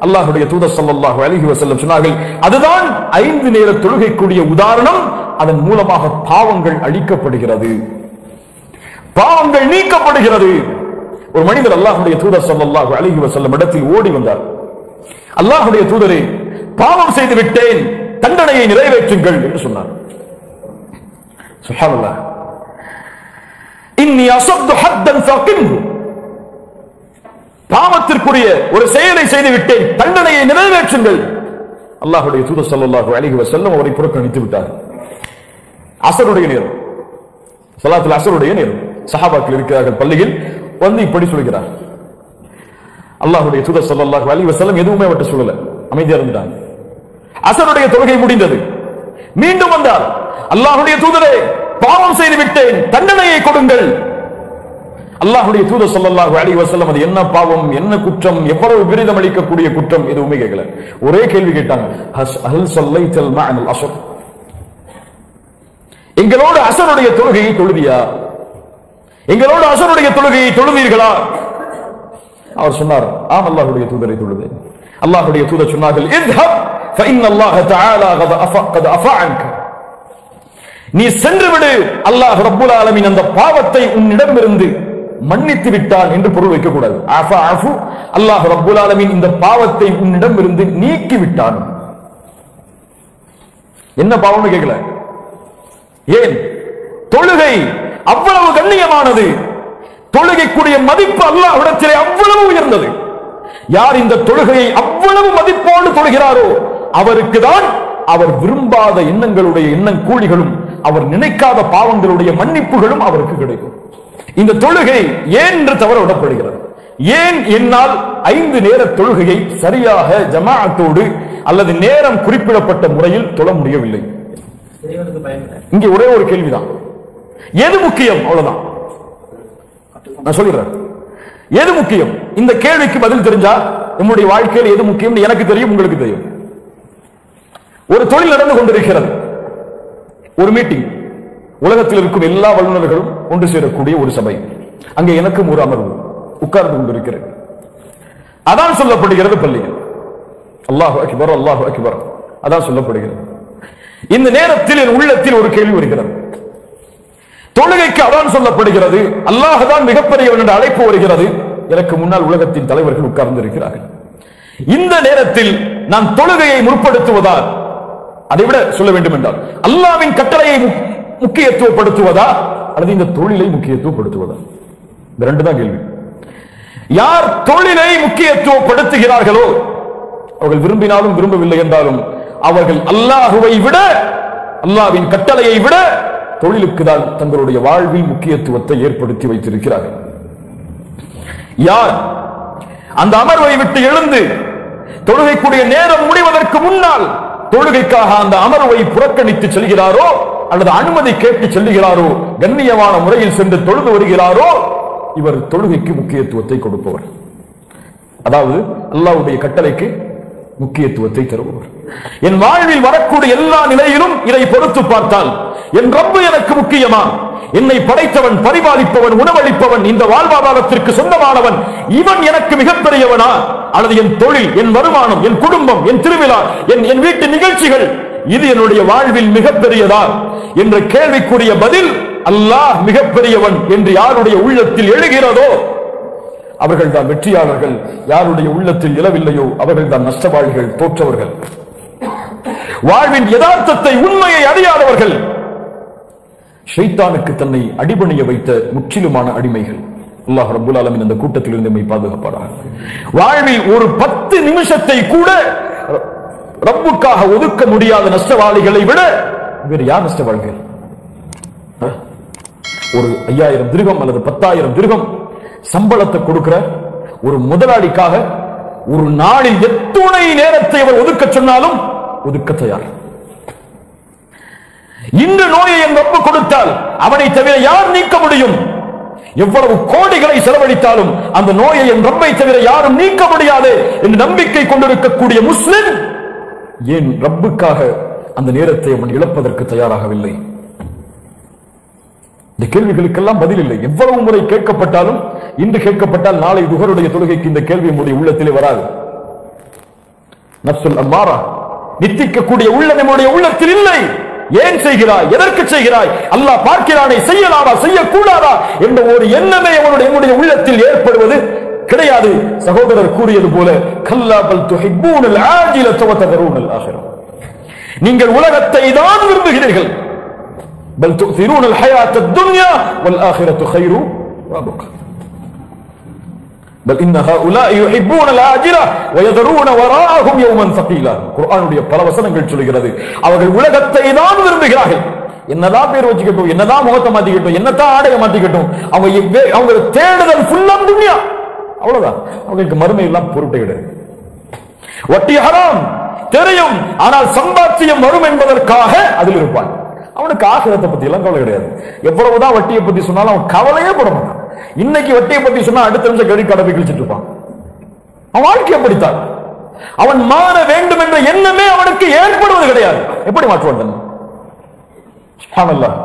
அல்லாஹ்வுடைய தூதர் ஸல்லல்லாஹு அலைஹி வஸல்லம் சொன்னார்கள், அதுதான் 5 நேர தொழுகைக்குரிய உதாரணம். அதன் மூலமாக பாவங்கள் அழிக்கப்படுகிறது, பாவங்கள் நீக்கப்படுகிறது. ஒரு மனிதர் அல்லாஹ்வுடைய தூதர் ஸல்லல்லாஹு அலைஹி வஸல்லம் இடத்தில் ஓடி வந்தார். அல்லாஹ்வுடைய தூதரே, பாவம் செய்து விட்டேன், தண்டனையை நிறைவேற்றுங்கள் என்று சொன்னார். சுப்ஹானல்லாஹ். இன்னி அஸப்து ஹத்தன் ஃபகின்ஹு, பாவத்திற்குரிய ஒரு செயலை செய்து விட்டேன், தண்டனையை நிறைவேற்றுங்கள். அல்லாஹ்வுடைய தூதர் ஸல்லல்லாஹு அலைஹி வஸல்லம் அவரை புறக்கணித்து விட்டார். அஸருடைய நேரம், ஸலாத்துல் அஸருடைய நேரம். சஹாபாக்கள் இருக்கிறார்கள் பள்ளியில், வந்து இப்படி சொல்கிறார். அல்லாஹ்வுடைய தூதர் ஸல்லல்லாஹு அலைஹி வஸல்லம் எதுவுமே அவர்ட்ட சொல்லல, அமைதியா இருந்தாங்க. அஸருடைய தொழுகை முடிந்தது, மீண்டும் வந்தார். அல்லாஹ்வுடைய தூதரே, பாவம் செய்து விட்டேன், தண்டனையை கொடுங்கள். அல்லாஹ்வுடைய தூதர் ஸல்லல்லாஹு அலைஹி வஸல்லம் அது என்ன பாவம், என்ன குற்றம், எவ்வளவு விரிதம் அளிக்கக்கூடிய குற்றம் எதுவுமே கேட்கல. ஒரே கேள்வி கேட்டாங்க, ஹல் ஸல்லைத்தல் மஅல் அஸர், எங்களோடு அஸருடைய தொழுகையை தொழுதியா? எங்களோடு அஸருடைய தொழுகையை தொழுவீர்களா? அவர் சொன்னார், ஆம் அல்லாஹ்வுடைய தூதரை தொழுதேன். அல்லாஹ்வுடைய தூதர் சொன்னார்கள், இத்ஹப் ஃபஇன்ன அல்லாஹ் தஆலா கத் அஃபா அன்க, நீ சென்று விடு, அல்லாஹ் ரப்புல் ஆலமீன் அந்த பாவத்தை உன்னிடமிருந்து மன்னித்து விட்டான் என்று பொருள் வைக்க கூடாது. அஃபா அஃபு, அல்லாஹ் ரப்புல் ஆலமீன் இந்த பாவத்தை உன்னிடமிருந்து நீக்கி விட்டான். என்ன பாவம்னு கேட்கல. ஏன்? தொழுகை அவ்வளவு கண்ணியமானது, தொழுகைக்குரிய மதிப்பு அல்லாஹ்விடத்திலே அவ்வளவு உயர்ந்தது. யார் இந்த தொழுகையை அவ்வளவு மதிப்போடு தொழுகிறாரோ அவருக்கு தான் அவர் விரும்பாத எண்ணங்களுடைய எண்ணம் கூலிகளும், அவர் நினைக்காத பாவங்களுடைய மன்னிப்புகளும் அவருக்கு கிடைக்கும். இந்த தொழுகை ஏன் என்று தவற விடப்படுகிறது? ஏன் என்னால் 5 நேர தொழுகையை சரியாக ஜமாஅத்தோடு அல்லது நேரம் குறிப்பிடப்பட்ட முறையில் தொழ முடியவில்லை? இங்கே ஒரே ஒரு கேள்விதான், எது முக்கியம்? அவ்வளவுதான் நான் சொல்கிறேன். எது முக்கியம்? இந்த கேள்விக்கு பதில் தெரிஞ்சா நம்முடைய வாழ்க்கையில் எது முக்கியம் எனக்கு தெரியும், உங்களுக்கு தெரியும். ஒரு தொழில் நடந்து கொண்டிருக்கிறது, ஒரு மீட்டிங், உலகத்தில் இருக்கும் எல்லா வல்லுநர்களும் ஒன்று சேரக்கூடிய ஒரு சபை. அங்கே எனக்கும் ஒரு அமர்வு உட்கார்ந்து கொண்டிருக்கிறது. அதான் சொல்லப்படுகிறது பள்ளியில், அல்லாஹு அக்பர் அல்லாஹு அக்பர், அதான் சொல்லப்படுகிறது. இந்த நேரத்தில் என் உள்ளத்தில் ஒரு கேள்வி வருகிறது. தொழுகைக்கு அதான் சொல்லப்படுகிறது, அல்லாஹ் தான் மிகப்பெரியவன் என்ற அழைப்பு வருகிறது. எனக்கு முன்னால் உலகத்தின் தலைவர்கள் உட்கார்ந்து இருக்கிறார்கள். இந்த நேரத்தில் நான் தொழுகையை முற்படுத்துவதா, அதை விட சொல்ல வேண்டும் என்றால் அல்லாஹ்வின் கட்டளையை முக்கியத்துவப்படுத்துவதா அல்லது இந்த தொழிலை முக்கியத்துவப்படுத்துவதா? இந்த ரெண்டு தான் கேள்வி. யார் தொழிலை முக்கியத்துவப்படுத்துகிறார்களோ அவர்கள் விரும்பினாலும் விரும்பவில்லை என்றாலும் அவர்கள் அல்லாஹுவை விட, அல்லாஹ்வின் கட்டளையை விட தொழிலுக்கு தான் தங்களுடைய வாழ்வில் முக்கியத்துவத்தை ஏற்படுத்தி வைத்திருக்கிறார்கள். யார் அந்த அமர்வை விட்டு எழுந்து தொழுகைக்குரிய நேரம் முடிவதற்கு முன்னால் தொழுகைக்காக அந்த அமர்வை புறக்கணித்து செல்கிறாரோ அல்லது அனுமதி கேட்டு செல்கிறாரோ, கண்ணியமான முறையில் சென்று தொழுது வருகிறாரோ, இவர் தொழுகைக்கு முக்கியத்துவத்தை கொடுப்பவர். அதாவது அல்லாஹ்வுடைய கட்டளைக்கு முக்கியத்துவத்தை தருபவர். என் வாழ்வில் வரக்கூடிய எல்லா நிலையிலும் இதை பொறுத்து பார்த்தால் என் ரப்பு எனக்கு முக்கியமா, என்னை படைத்தவன், பரிபாலிப்பவன், உணவளிப்பவன், இந்த வாழ்வாதாரத்திற்கு சொந்தமானவன், இவன் எனக்கு மிகப்பெரியவனா, அல்லது என் தொழில், என் வருமானம், என் குடும்பம், என் திருவிழா, என் வீட்டு நிகழ்ச்சிகள், இது என்னுடைய வாழ்வில் மிகப்பெரியதா என்ற கேள்விக்குரிய பதில் அல்லாஹ் மிகப்பெரியவன் என்று யாருடைய உள்ளத்தில் எழுகிறதோ அவர்கள் தான் வெற்றியாளர்கள். யாருடைய உள்ளத்தில் எழவில்லையோ அவர்கள் தான் நஷ்டவாளிகள், தோற்றவர்கள், வாழ்வின் யதார்த்தத்தை, உண்மையை அறியாதவர்கள், ஷைத்தானுக்கு தன்னை அடிபணிய வைத்த முற்றிலுமான அடிமைகள். அல்லாஹ் ரப்பல் ஆலமீன் அந்த கூட்டத்தில் இருந்து நம்மை பாதுகாப்பாராக. வாழ்வில் ஒரு 10 நிமிஷத்தை கூட ரப்புக்காக ஒதுக்க முடியாத நஷ்டவாளிகளை விட வேறு யார் நஷ்டவாளிகள்? ஒரு 5000 திர்ஹம் அல்லது 10,000 திர்ஹம் சம்பளத்தை கொடுக்கிற ஒரு முதலாளிக்காக ஒரு நாளில் எத்துணை நேரத்தை அவர் ஒதுக்க சொன்னாலும் ஒதுக்க தயார். இந்த நோயை என் ரப்பு கொடுத்தால் அவனை தவிர யார் நீக்க முடியும்? எவ்வளவு கோடிகளை செலவழித்தாலும் அந்த நோயை என் ரப்பை தவிர யாரும் நீக்க முடியாது என்று நம்பிக்கை கொண்டிருக்கக்கூடிய முஸ்லிம் ஏன் ரப்புக்காக அந்த நேரத்தை அவன் இழப்பதற்கு தயாராகவில்லை? இந்த கேள்விகளுக்கெல்லாம் பதில் இல்லை. எவ்வளவு முறை கேட்கப்பட்டாலும், இன்று கேட்கப்பட்டால் நாளை துஹருடைய தொழுகைக்கு இந்த கேள்வி நம்முடைய உள்ளத்திலே வராது. நஃப்சுல் அம்மாரா, நித்திக்கக்கூடிய உள்ள நம்முடைய உள்ளத்தில் இல்லை. ஏன் செய்கிறாய், எதற்கு செய்கிறாய், அல்லாஹ் பார்க்கிறானே, செய்யலாமா செய்யக்கூடாதா என்ற ஒரு எண்ணமே நம்முடைய உள்ளத்தில் ஏற்படுவது கிடையாது. சகோதரர் கூறியது போல, கல்லா பல் துஹிப்பூனல் ஆஜிலத வ ததரூனல் ஆகிரா, நீங்கள் உலகத்தை தான் விரும்புகிறீர்கள். பல் துஸிரூனல் ஹயாத்தத் துன்யா வல் ஆகிரத்து கைரு வ அப்கா. பல் இன்ன ஹாஉலாஇ யுஹிப்பூனல் ஆஜிலா வ யதரூன வராஅஹும் யௌமன் ஸகீலா. குர்ஆனுடைய பல வசனங்கள் சொல்கிறது, அவர்கள் உலகத்தை தான் விரும்புகிறார்கள். என்னதான் பேர் வச்சுக்கட்டும், என்னதான் முகத்தை மாத்திக்கட்டும், என்னதான் ஆடையை மாத்திக்கட்டும், அவங்க தேடுதல் ஃபுல்லா துன்யா, அவ்வளவுதான். அவங்களுக்கு மறுமை எல்லாம் பொருட்டே கிடையாது. வட்டி ஹராம் தெரியும், ஆனால் சம்பாத்தியம் வரும் என்பதற்காக அதில் இருப்பான். அவனுக்கு ஆகிரத்தை பத்தி எல்லாம் கவலை கிடையாது. எவ்வளவுதான் வட்டியை பத்தி சொன்னாலும் அவன் கவலையே பட மாட்டான். இன்னைக்கு வட்டியை பத்தி சொன்னா அடுத்த நிமிஷம் கிரெடிட் கார்டை போய் கிழிச்சிட்டு இருப்பான். அவன் வாழ்க்கையை படித்தான். அவன் மாற வேண்டும் என்ற எண்ணமே அவனுக்கு ஏற்படுவது கிடையாது. எப்படி மாற்றுவான்? சுப்ஹானல்லாஹ்.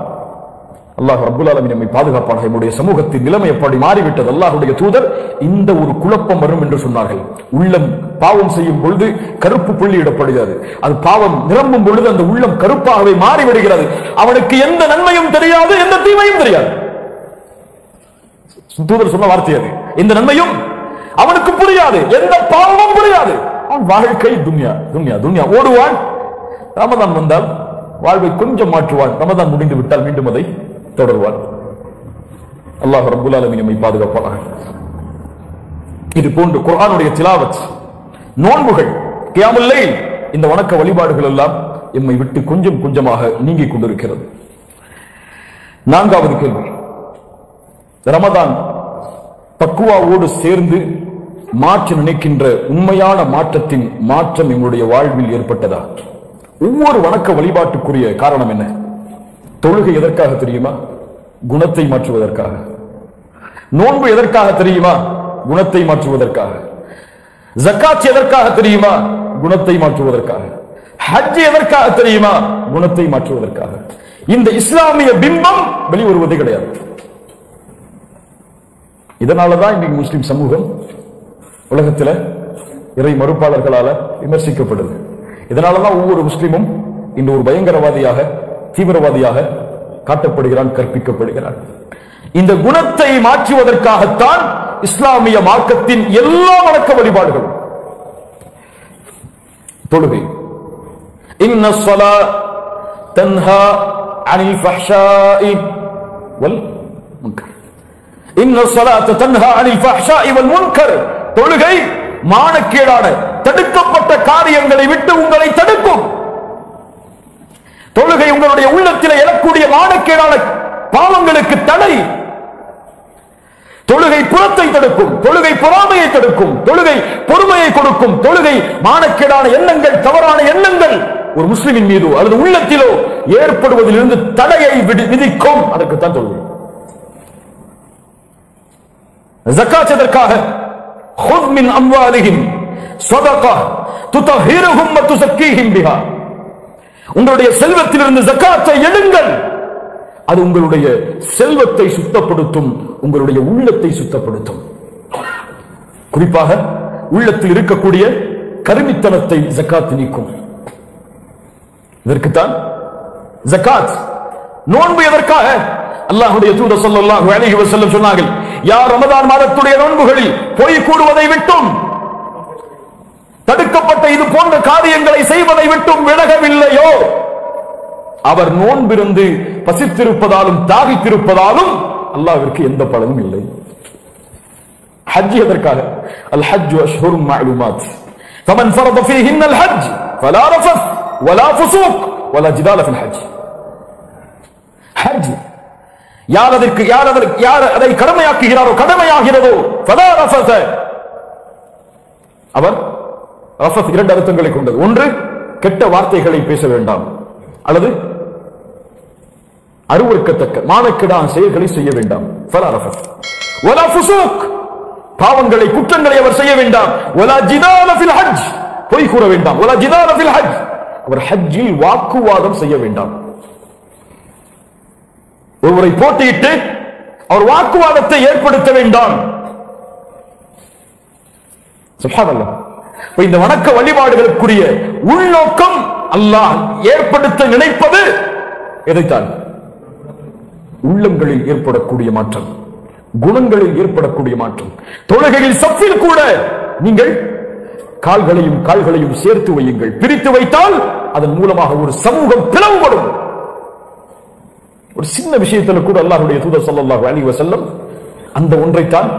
அல்லாஹ் ரப்புல் ஆலமீன் நம்மை பாதுகாப்பானாக. நம்முடைய சமூகத்தின் நிலைமை எப்படி மாறிவிட்டது. அல்லாஹ்வுடைய தூதர் இந்த ஒரு குழப்பம் வரும் என்று சொன்னார்கள். உள்ளம் பாவம் செய்யும் பொழுது கருப்பு புள்ளி இடப்படுகிறது. அது பாவம் நிரம்பும் பொழுது அந்த உள்ளம் கருப்பாகவே மாறிவிடுகிறது. அவனுக்கு எந்த நன்மையும் தெரியாது, எந்த தீமையும் தெரியாது. தூதர் சொன்ன வார்த்தை அது. எந்த நன்மையும் அவனுக்கு புரியாது, எந்த பாவமும் புரியாது. அவன் வாழ்க்கை துன்யா துன்யா துன்யா ஓடுவான். ரமதான் வந்தால் வாழ்வை கொஞ்சம் மாற்றுவான். ரமதான் முடிந்து விட்டால் மீண்டும் அதை தொடர்வான். அல்லாஹ் ரப்புல் ஆலமீன் நம்மை பாதுகாப்பானாக. இது போன்று குர்ஆனுடைய திலாவத், நோன்புகள், கியாமுல் லைல், இந்த வணக்க வழிபாடுகள் எல்லாம் எம்மை விட்டு கொஞ்சம் கொஞ்சமாக நீங்கிக் கொண்டிருக்கிறது. நான்காவது கேள்வி, ரமதான் தக்வாவோடு சேர்ந்து மாற்ற நினைக்கின்ற உண்மையான மாற்றத்தின் மாற்றம் எங்களுடைய வாழ்வில் ஏற்பட்டதா? ஒவ்வொரு வணக்க வழிபாட்டுக்குரிய காரணம் என்ன? தொழுகை எதற்காக தெரியுமா? குணத்தை மாற்றுவதற்காக. நோன்பு எதற்காக தெரியுமா? குணத்தை மாற்றுவதற்காக. ஜக்காத் எதற்காக தெரியுமா? குணத்தை மாற்றுவதற்காக. ஹஜ் எதற்காக தெரியுமா? குணத்தை மாற்றுவதற்காக. இந்த இஸ்லாமிய பிம்பம் வெளிவருவதே கிடையாது. இதனாலதான் இன்னைக்கு முஸ்லிம் சமூகம் உலகத்தில் இறை மறுப்பாளர்களால விமர்சிக்கப்படுது. இதனாலதான் ஒவ்வொரு முஸ்லிமும் இந்த ஒரு பயங்கரவாதியாக, தீவிரவாதியாக காட்டப்படுகிறான், கற்பிக்கப்படுகிறான். இந்த குணத்தை மாற்றுவதற்காகத்தான் இஸ்லாமிய மார்க்கத்தின் எல்லா வணக்க வழிபாடுகளும். தொழுகை, இன்ன ஸலாத் தன்ஹா அனில் ஃபஹ்ஷாஇ வல் முன்கர். இன்ன ஸலாத் தன்ஹா அனில் ஃபஹ்ஷாஇ வல் முன்கர். தொழுகை மானக்கேடான தடுக்கப்பட்ட காரியங்களை விட்டு உங்களை தடுக்கும். தொழுகை உங்களுடைய உள்ளத்தில் எழக்கூடிய மானக்கேடான பாவங்களுக்கு தடை. தொழுகை புறத்தை தடுக்கும், தொழுகை பொறாமையை தடுக்கும், தொழுகை பொறுமையை கொடுக்கும். தொழுகை மானக்கேடான எண்ணங்கள், தவறான எண்ணங்கள் ஒரு முஸ்லிமின் மீதோ அல்லது உள்ளத்திலோ ஏற்படுவதிலிருந்து தடையை விதிக்கும். அதற்குத்தான் தொழுகை. ஜக்காத் எதற்காக? خذ من أموالهم صدقة تطهرهم وتزكيهم بها. உங்களுடைய செல்வத்திலிருந்து ஜக்காத்தை எடுங்கள். அது உங்களுடைய செல்வத்தை சுத்தப்படுத்தும், உங்களுடைய உள்ளத்தை சுத்தப்படுத்தும். குறிப்பாக உள்ளத்தில் இருக்கக்கூடிய கருமித்தனத்தை ஜக்காத் நீக்கும். இதற்குத்தான் ஜக்காத். நோன்பு எதற்காக? அல்லாஹ்வுடைய தூதர் ஸல்லல்லாஹு அலைஹி வஸல்லம் சொன்னார்கள், யார் ரமதான் மாதத்துடைய நோன்புகளில் பொய் கூறுவதை விட்டும், தடுக்கப்பட்ட இது போன்ற காரியங்களை செய்வதை விட்டும் விலகவில்லையோ, அவர் நோன்பிருந்து பசித்திருப்பதாலும் தாகித்திருப்பதாலும் அல்லாஹ்விற்கு எந்த பலனும் இல்லை. ஹஜ் எதற்காக? அல் ஹஜ் அஷ்ஹுரும் மஅலூமாத் ஃபமன் ஃபரத ஃபீஹின் அல் ஹஜ் ஃபலா ரஃபஸ் வலா ஃபுசூக் வலா ஜிதால ஃபில் ஹஜ். ஹஜ் யார் அதை கடமையாக்குகிறாரோ, கடமையாகிறதோ, ஃபலா ரஃபஸ, அவர் ரஃபஸ் இரண்டு அர்த்தங்களை கொண்டது. ஒன்று, கெட்ட வார்த்தைகளை பேச வேண்டாம், அல்லது அருவருக்கத்தக்க மானக்கெடான செயல்களை செய்ய வேண்டாம். ஃபலா ரஃபத் வலா ஃபுசூக், பாவங்களை குற்றங்களை அவர் செய்ய வேண்டாம். வலா ஜிதால ஃபில் ஹஜ், பொய் கூற வேண்டாம். வலா ஜிதால ஃபில் ஹஜ், அவர் ஹஜ்ஜில் வாக்குவாதம் செய்ய வேண்டாம். ஒருவரை போட்டியிட்டு அவர் வாக்குவாதத்தை ஏற்படுத்த வேண்டாம். சுப்ஹானல்லாஹ். இந்த வணக்க வழிபாடுகளுக்குரிய உள்நோக்கம் அல்லாஹ் ஏற்படுத்த நினைப்பது எதைத்தான்? உள்ளங்களில் ஏற்படக்கூடிய மாற்றம், குணங்களில் ஏற்படக்கூடிய மாற்றம். தொழுகையில் சஃபில் கூட நீங்கள் கால்களையும் சேர்த்து வையுங்கள். பிரித்து வைத்தால் அதன் மூலமாக ஒரு சமூகம் பிளவுபடும். ஒரு சின்ன விஷயத்தில் கூட அல்லாஹ்வுடைய தூதர் ஸல்லல்லாஹு அலைஹி வஸல்லம் அந்த ஒன்றைத்தான்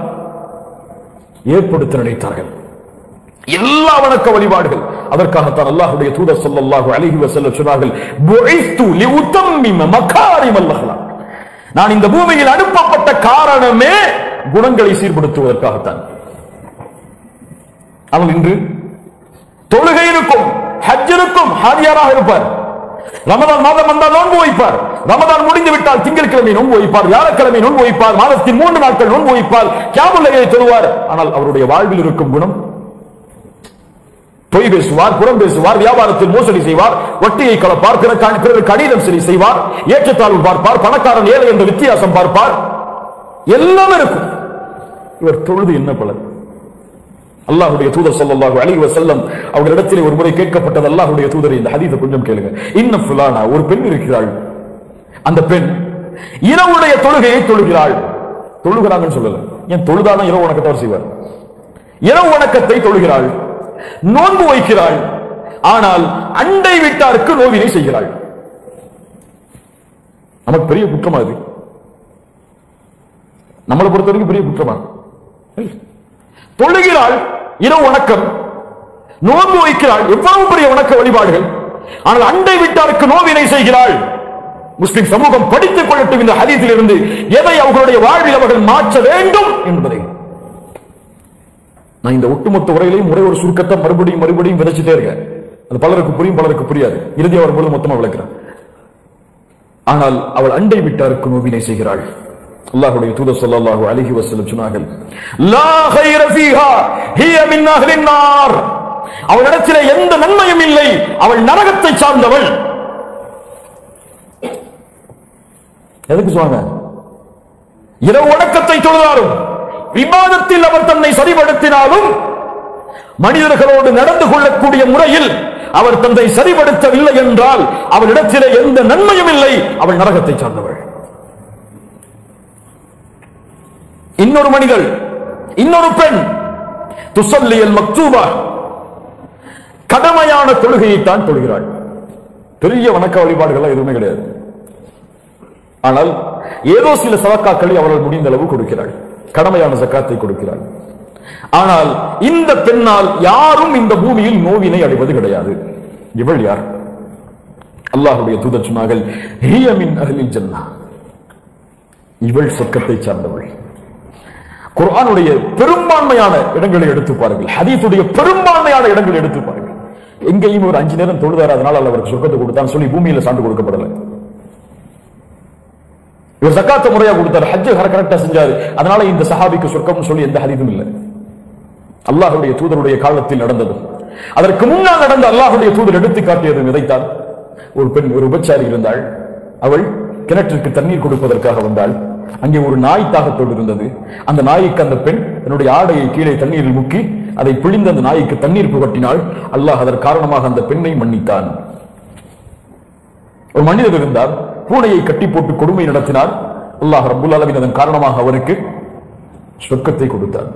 ஏற்படுத்த நினைத்தார்கள். எல்லா வணக்க வழிபாடுகள் அதற்காகத்தான் அல்லாஹ்வுடைய தூதர் ஸல்லல்லாஹு அலைஹி வஸல்லம் சொன்னார்கள், புஇஸ்து லிஉத்தம்மிம மகாரிமல் அஹ்லாக், நான் இந்த பூமியில் அனுப்பப்பட்ட காரணமே குணங்களை சீர்படுத்துவதற்காகத்தான். அவன் இன்று தொழுகை இருக்கும், ஹஜ் இருக்கும், ஹாஜியாராக இருப்பார். ரமதான் மாதம் வந்தால் நோன்பு வைப்பார். ரமதான் முடிந்து விட்டால் திங்கட்கிழமை நோன்பு வைப்பார், வியாழக்கிழமை நோன்பு வைப்பார், மாதத்தின் 3 நாட்கள் நோன்பு வைப்பார், கியாமுல் லைலை தொழுவார். ஆனால் அவருடைய வாழ்வில் இருக்கும் குணம், பொய் பேசுவார், புறம் பேசுவார், வியாபாரத்தில் மோசடி செய்வார், வட்டியை கலப்பார், பிறகு கடிதம் சரி செய்வார், ஏற்றத்தாழ்வு பார்ப்பார், பணக்காரன் ஏழை என்ற வித்தியாசம் பார்ப்பார், எல்லாம் இருக்கும். இவர் தொழுது என்ன பலன்? அல்லாஹ்வுடைய தூதர் ஸல்லல்லாஹு அலைஹி வஸல்லம் அவர்களிடத்தில் ஒரு முறை கேட்கப்பட்டது, அல்லாஹ்வுடைய தூதரை இந்த ஹதீஸை கொஞ்சம் கேளுங்க. இன்ன ஃபுலானா, ஒரு பெண் இருக்கிறாள், அந்த பெண் இரவுடைய தொழுகையை தொழுகிறாள். தொழுகிறாங்கன்னு சொல்லல, ஏன் தொழுதாதான் இரவு வணக்கத்தை அவர் செய்வார். இரவு வணக்கத்தை தொழுகிறாள், நோன்பு வைக்கிறாள், ஆனால் அண்டை வீட்டாருக்கு நோவினை செய்கிறாள். நமக்கு பெரிய குற்றமா இது? நம்மளை பொறுத்த வரைக்கும் பெரிய குற்றமா? தொழுகிறாள், இரவு வணக்கம், நோன்பு வைக்கிறாள், எவ்வளவு பெரிய வணக்க வழிபாடுகள். ஆனால் அண்டை வீட்டாருக்கு நோவினை செய்கிறாள். முஸ்லிம் சமூகம் படித்துக் கொள்ளட்டும் இந்த ஹதீஸில் இருந்து எதை அவர்களுடைய வாழ்வில் அவர்கள் மாற்ற வேண்டும் என்பதை. நான் இந்த ஒட்டுமொத்த உரையிலையும் ஒரே ஒரு சுருக்கத்தை மறுபடியும் விதைச்சுட்டே இருக்கேன். அது பலருக்கு புரியும், பலருக்கு புரியாது. இறுதியாக வரும்போது மொத்தமா விளக்குறேன். ஆனால் அவள் அண்டை வீட்டாருக்கு நோவினை செய்கிறாள். அல்லாஹ்வுடைய தூதர் ஸல்லல்லாஹு அலைஹி வஸல்லம் சொன்னார்கள், லா கைர ஃபீஹா ஹிய மின் அஹ்லின் நார், அவளிடத்திலே எந்த நன்மையும் இல்லை, அவள் நரகத்தை சார்ந்தவள். எதுக்கு சொன்னாங்க? இரவு வணக்கத்தை தொழுதாலும், விவாதத்தில் அவர் தன்னை சரிபடுத்தினாலும், மனிதர்களோடு நடந்து கொள்ளக்கூடிய முறையில் அவர் தன்னை சரிபடுத்தவில்லை என்றால் அவளிடத்திலே எந்த நன்மையும் இல்லை, அவள் நரகத்தை சார்ந்தவள். இன்னொரு மனிதர், இன்னொரு பெண், துஸல்லியல் மக்தூபா, கடமையான தொழுகையை தான் தொழுகிறாள். பெரிய வணக்க வழிபாடுகள் எதுவுமே கிடையாது. ஆனால் ஏதோ சில சதக்காக்களை அவர்கள் முடிந்த அளவு கொடுக்கிறாள், கடமையான ஜக்காத்தை கொடுக்கிறாள். ஆனால் இந்த பெண்ணால் யாரும் இந்த பூமியில் நோவினை அடைவது கிடையாது. இவள் யார்? அல்லாஹ்வுடைய தூதர் சொன்னார்கள், ஹிய மின் அஹ்லில் ஜன்னah, இவள் சொர்க்கத்தை சார்ந்தவள். குர்ஆனுடைய பெரும்பான்மையான இடங்களை எடுத்து பாருங்கள், ஹதீஸுடைய பெரும்பான்மையான இடங்களை எடுத்து பாருங்கள். எங்கேயும் ஒரு 5 நேரம் தொழுதார், அதனால அவருக்கு சொர்க்கத்தை கொடுத்தான் சொல்லி பூமியில சான்று கொடுக்கப்படலை. இவர் ஜக்காத்தை முறையா கொடுத்தார், ஹஜ் கரெக்டா செஞ்சாரு, அதனால இந்த சஹாபிக்கு சொர்க்கம் சொல்லி எந்த ஹதீஸும் இல்லை. அல்லாஹ்வுடைய தூதருடைய காலத்தில் நடந்தது. அதற்கு முன்னால் நடந்த அல்லாஹ்வுடைய தூதர் எடுத்து காட்டியது இதைத்தான். ஒரு பெண், ஒரு உபச்சாரி இருந்தாள். அவள் கிணற்றிற்கு தண்ணீர் கொடுப்பதற்காக வந்தாள். அங்கே ஒரு நாய் தாகத்தோடு இருந்தது. அந்த நாய்க்கு அந்த பெண் தன்னுடைய ஆடையை கீழே தண்ணீரில் முக்கி அதை பிழிந்து அந்த நாய்க்கு தண்ணீர் புகட்டினாள். அல்லாஹ் அதன் காரணமாக அந்த பெண்ணை மன்னித்தான். ஒரு மனிதர் இருந்தார், பூனையை கட்டி போட்டு கொடுமை நடத்தினார். அல்லாஹ் ரப்புல் ஆலமீன் அதன் காரணமாக அவருக்கு சொர்க்கத்தை கொடுத்தான்.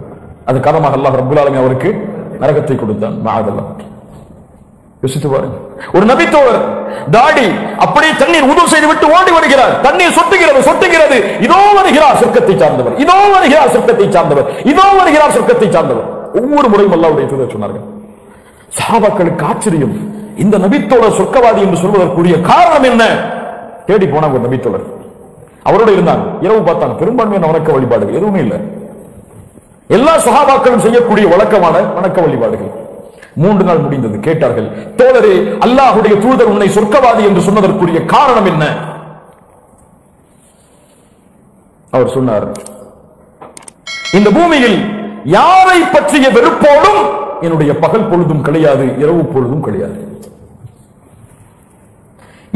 அதன் காரணமாக அல்லாஹ் ரப்புல் ஆலமீன் அவருக்கு நரகத்தை கொடுத்தான். மஅதல்லாஹ். யோசித்து பாருங்க. ஒரு நபித்தோழர் தாடி அப்படியே தண்ணீர் உது செய்து விட்டு ஓடி வருகிறார். தண்ணீர் சொட்டுகிறது. இதோ வருகிறார் சொர்க்கத்தை சார்ந்தவர், இதோ வருகிறார் சொர்க்கத்தை சார்ந்தவர், இதோ வருகிறார் சொர்க்கத்தை சார்ந்தவர். ஒவ்வொரு முறையும் அல்லாஹ்வுடைய தூதர் சொன்னார்கள். சஹாபாக்களுக்கு ஆச்சரியம், இந்த நபித்தோழர் சொர்க்கவாதி என்று சொல்வதற்குரிய காரணம் என்ன? தேடி போன ஒரு நபித்தோழர் அவரோட இருந்தாங்க. இரவு பார்த்தாங்க, பெரும்பான்மையான வணக்க வழிபாடுகள் எதுவுமே இல்லை. எல்லா சஹாபாக்களும் செய்யக்கூடிய வழக்கமான வணக்க வழிபாடுகள். 3 நாள் முடிந்தது. கேட்டார்கள், தோழரே, அல்லாஹ்வுடைய தூதர் உன்னை சொர்க்கவாதி என்று சொன்னதற்குரிய காரணம் என்ன? அவர் சொன்னார், இந்த பூமியில் யாரை பற்றிய வெறுப்போடும் என்னுடைய பகல் பொழுதும் கிடையாது, இரவு பொழுதும் கிடையாது.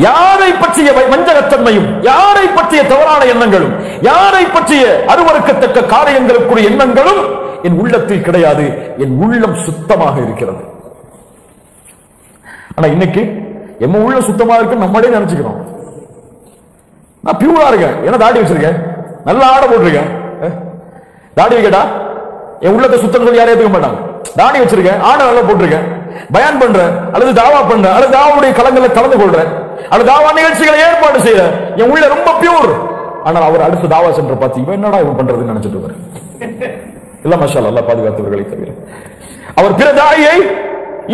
யாரை பற்றிய வஞ்சகத்தன்மையும், யாரை பற்றிய தவறான எண்ணங்களும், யாரை பற்றிய அருவருக்கத்தக்க காரியங்களுக்குரிய எண்ணங்களும் என் உள்ளத்தில் கிடையாது. என் உள்ளம் சுத்தமாக இருக்கிறது. ஆனா இன்னைக்கு எம்ம உள்ள சுத்தமா இருக்கு நம்மளே நினைச்சுக்கிறோம். நான் பியூரா இருக்கேன், என்ன தாடி வச்சிருக்கேன், நல்ல ஆடை போட்டிருக்கேன். தாடி வைக்கடா என் உள்ளத்தை சுத்தம் சொல்லி யாரையும் ஏத்துக்க மாட்டாங்க. தாடி வச்சிருக்கேன், ஆடை நல்லா போட்டிருக்கேன், பயான் பண்றேன், அல்லது தாவா பண்றேன், அல்லது தாவாவுடைய களங்களை கலந்து கொள்றேன், அல்லது தாவா நிகழ்ச்சிகளை ஏற்பாடு செய்ய என் உள்ள ரொம்ப பியூர். ஆனால் அவர் அடுத்த தாவா சென்ற பார்த்து இவன் என்னடா இவன் பண்றதுன்னு நினைச்சிட்டு இருக்காரு. இல்ல மாஷா அல்லாஹ் பாதுகாத்தவர்களை தவிர அவர் பிற தாயை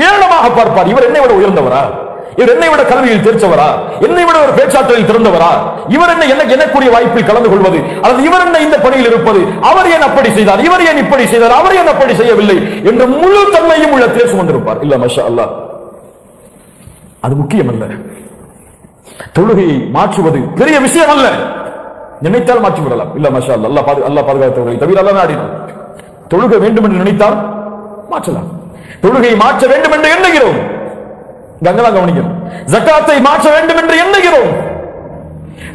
ஏளனமாக பார்ப்பார். இவர் என்னை விட உயர்ந்தவரா, இவர் என்னை விட கல்வியில் தேர்ச்சவரா, என்னை விட ஒரு பேச்சாற்றலில் திறந்தவரா, இவர் என்ன எனக்குரிய வாய்ப்பில் கலந்து கொள்வது, அல்லது இவர் என்ன இந்த பணியில் இருப்பது, அவர் ஏன் அப்படி செய்தார், இவர் ஏன் இப்படி செய்தார், அவர் ஏன் அப்படி செய்யவில்லை என்ற முழு தன்மையும் உள்ள தேர்ச்சி கொண்டிருப்பார். இல்ல மாஷா அல்லாஹ் அது முக்கியம் அல்ல. தொழுகையை மாற்றுவது பெரிய விஷயம் அல்ல, நினைத்தால் மாற்றி விடலாம். இல்ல மாஷா அல்லாஹ் அல்லாஹ் பாதுகாத்தவர்களை தவிர அல்ல நாடினார். தொழுக வேண்டும் என்று நினைத்தால் மாற்றலாம். தொழுகையை மாற்ற வேண்டும் என்று எண்ணுகிறோம், கங்கலாம் கவனிக்கணும். ஜகாத்தை மாற்ற வேண்டும் என்று எண்ணுகிறோம்,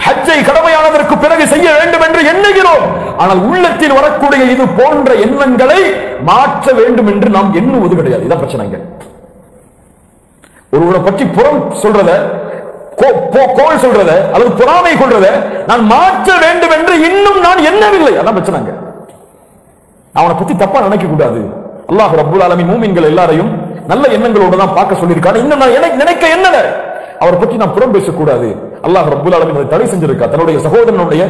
ஹஜ்ஜை கடமையானதற்கு பிறகு செய்ய வேண்டும் என்று எண்ணுகிறோம். ஆனால் உள்ளத்தில் வரக்கூடிய இது போன்ற எண்ணங்களை மாற்ற வேண்டும் என்று நாம் எண்ணுவது கிடையாது. இதான் பிரச்சனைங்க. ஒருவரை பற்றி புறம் சொல்றத, கோல் சொல்றத, அல்லது பொறாமை கொள்றத நான் மாற்ற வேண்டும் என்று இன்னும் நான் எண்ணவில்லை. அதான் பிரச்சனைங்க. அவனை பத்தி தப்பா நினைக்க கூடாது. அல்லாஹ் ரப்பல் ஆலமீன் மூமின்கள் எல்லாரையும் நல்ல எண்ணங்களோட தான் பார்க்க சொல்லியிருக்காரு. இன்னும் நான் நினைக்க எண்ணல, அவரை பற்றி நான் புறம் பேசக்கூடாது. அல்லாஹ் ரப்பல் ஆலமீன் அதை தடை செஞ்சிருக்கா. தன்னுடைய சகோதரனுடைய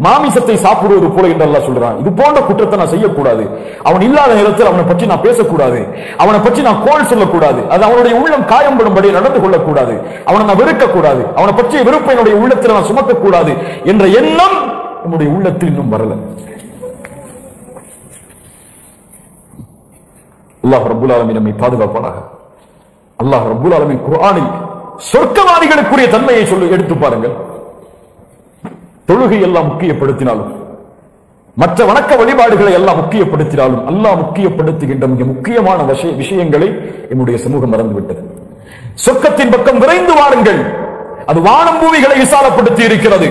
மாமிசத்தை சாப்பிடுவது போல என்று அல்லாஹ் சொல்றான். இது போன்ற குற்றத்தை நான் செய்யக்கூடாது. அவன் இல்லாத நேரத்தில் அவனை பற்றி நான் பேசக்கூடாது, அவனை பற்றி நான் கோல் சொல்லக்கூடாது, அது அவனுடைய உள்ளம் காயம்படும்படி நடந்து கொள்ளக்கூடாது, அவனை நான் வெறுக்கக்கூடாது, அவனை பற்றிய வெறுப்பை என்னுடைய உள்ளத்தில் நான் சுமக்கக்கூடாது என்ற எண்ணம் நம்முடைய உள்ளத்தில் இன்னும் வரல. அல்லாஹ் ரப்பல் ஆலமீன் நம்மை பாதுகாப்பானாக. அல்லாஹ் ரப்பல் ஆலமீன் குர்ஆனில் சொர்க்கவாதிகளுக்குரிய தன்மையை சொல்லி எடுத்து பாருங்கள். தொழுகை எல்லாம் முக்கியப்படுத்தினாலும், மற்ற வணக்க வழிபாடுகளை எல்லாம் முக்கியப்படுத்தினாலும், அல்லாஹ் முக்கியப்படுத்துகின்ற மிக முக்கியமான விஷயங்களை என்னுடைய சமூகம் மறந்துவிட்டது. சொர்க்கத்தின் பக்கம் விரைந்து வாருங்கள். அது வானம் பூமிகளை விசாலப்படுத்தி இருக்கிறது.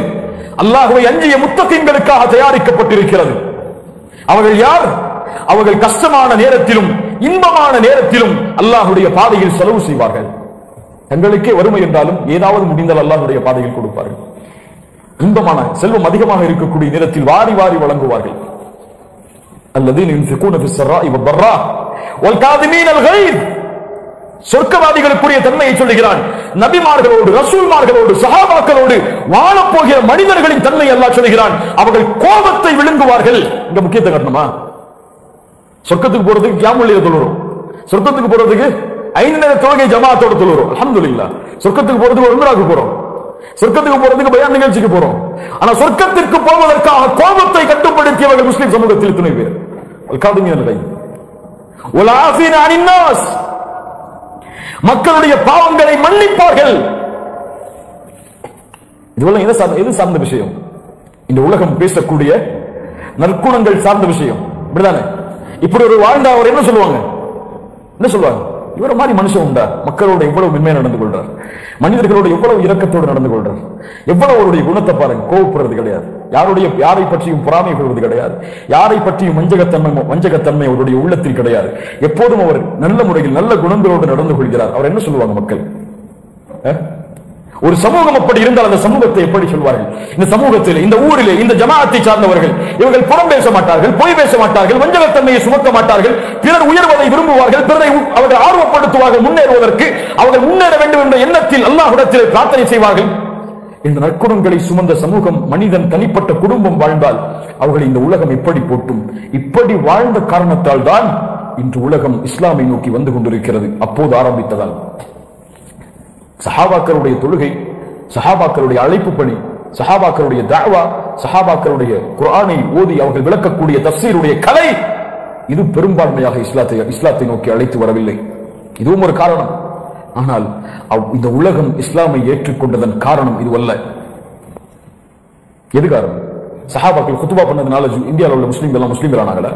அல்லாஹ்வை அஞ்சிய முத்தகீன்களுக்காக தயாரிக்கப்பட்டிருக்கிறது. அவர்கள் யார்? அவர்கள் கஷ்டமான நேரத்திலும் இன்பமான நேரத்திலும் அல்லாஹ்வுடைய பாதையில் செலவு செய்வார்கள். தங்களுக்கே வறுமை என்றாலும் ஏதாவது முடிந்தால் அல்லாஹ்வுடைய பாதையில் கொடுப்பார்கள். இன்பமான செல்வம் அதிகமாக இருக்கக்கூடிய நேரத்தில் வாரி வாரி வழங்குவார்கள். அல்லதீன யுன்ஃபிகூன ஃபிஸ் ஸர்ராஇ வத்-தர்ரா வல் காதிமீனல் கைத். சொர்க்கவாதிகளுக்குரிய தன்மையை சொல்லுகிறான். நபிமார்களோடு, ரசூல்மார்களோடு, சஹாபாக்களோடு வாழப் போகிற மனிதர்களின் தன்மை அல்லாஹ் சொல்லுகிறான். அவர்கள் கோபத்தை விழுங்குவார்கள். இங்க முக்கியத்துவம் காட்டணுமா? சொர்க்கத்துக்கு போறதுக்கு கியாமுல் லைல் தொழுறோம், சொர்க்கத்துக்கு போறதுக்கு 5 நேர தொழுகை ஜமாஅத்தோட தொழுறோம். அல்ஹம்துலில்லாஹ். சொர்க்கத்துக்கு போறதுக்கு உம்ராவுக்கு போறோம், சொர்க்கத்துக்கு போறதுக்கு பயான் நிகழ்ச்சிக்கு போறோம். ஆனா சொர்க்கத்திற்கு போவதற்காக கோபத்தை கட்டுப்படுத்தியவர்கள் முஸ்லிம் சமூகத்தில் துணை பேர். அல்-காதிமீனல் கைத் வல் ஆஃபீன அனின் நாஸ். மக்களுடைய பாவங்களை மன்னிப்பார்கள். இதுவெல்லாம் எது சார்ந்த விஷயம்? இந்த உலகம் பேசக்கூடிய நற்குணங்கள் சார்ந்த விஷயம். இப்படிதானே? இப்படி ஒரு வாழ்ந்தா அவர் என்ன சொல்லுவாங்க? என்ன சொல்லுவாங்க? இவர மாதிரி மனுஷன் உண்டா? மக்களோட எவ்வளவு மென்மையா நடந்து கொள்றார், மனிதர்களோட எவ்வளவு இரக்கத்தோடு நடந்து கொள்றார், எவ்வளவு அவருடைய குணத்தை பாருங்க. கோபப்படுறது கிடையாது, யாரை பற்றியும் பொறாமை கொள்வது கிடையாது, யாரை பற்றியும் வஞ்சகத்தன்மை அவருடைய உள்ளத்தில் கிடையாது. எப்போதும் அவர் நல்ல முறையில் நல்ல குணங்களோடு நடந்து கொள்கிறார். அவர் என்ன சொல்லுவாங்க மக்கள்? ஒரு சமூகம் அப்படி இருந்தால் அந்த சமூகத்தை எப்படி சொல்வார்கள்? இந்த சமூகத்தில், இந்த ஊரிலே, இந்த ஜமாஅத்தை சார்ந்தவர்கள் இவர்கள் புறம் பேச மாட்டார்கள், பொய் பேச மாட்டார்கள், வஞ்சகத்தன்மையை சுமக்க மாட்டார்கள், பிறர் உயர்வதை விரும்புவார்கள், பிறரை அவர்கள் ஆர்வப்படுத்துவார்கள், முன்னேறுவதற்கு அவர்கள் முன்னேற வேண்டும் என்ற எண்ணத்தில் அல்லாஹ்விடத்தில் பிரார்த்தனை செய்வார்கள். இந்த நற்குணங்களை சுமந்த சமூகம், மனிதன் தனிப்பட்ட குடும்பம் வாழ்ந்தால் அவர்கள் இந்த உலகம் எப்படி போட்டும். இப்படி வாழ்ந்த காரணத்தால் தான் இன்று உலகம் இஸ்லாமை நோக்கி வந்து கொண்டிருக்கிறது. அப்போது ஆரம்பித்ததால் சஹாபாக்களுடைய தொழுகை, சஹாபாக்களுடைய அழைப்பு பணி, சஹாபாக்களுடைய தஅவா, சஹாபாக்களுடைய குர்ஆனை ஓதி அவர்கள் விளக்கக்கூடிய தஃசீருடைய கலை, இது பெரும்பான்மையாக இஸ்லாத்தை நோக்கி அழைத்து வரவில்லை. இதுவும் ஒரு காரணம். ஆனால் இந்த உலகம் இஸ்லாமை ஏற்றுக்கொண்டதன் காரணம் இதுவல்ல. எது காரணம்? சஹாபாக்கள் குத்துபா பண்ணதுனால இந்தியாவில் உள்ள முஸ்லீம்கள் எல்லாம் முஸ்லீம்கள் ஆனாங்களா?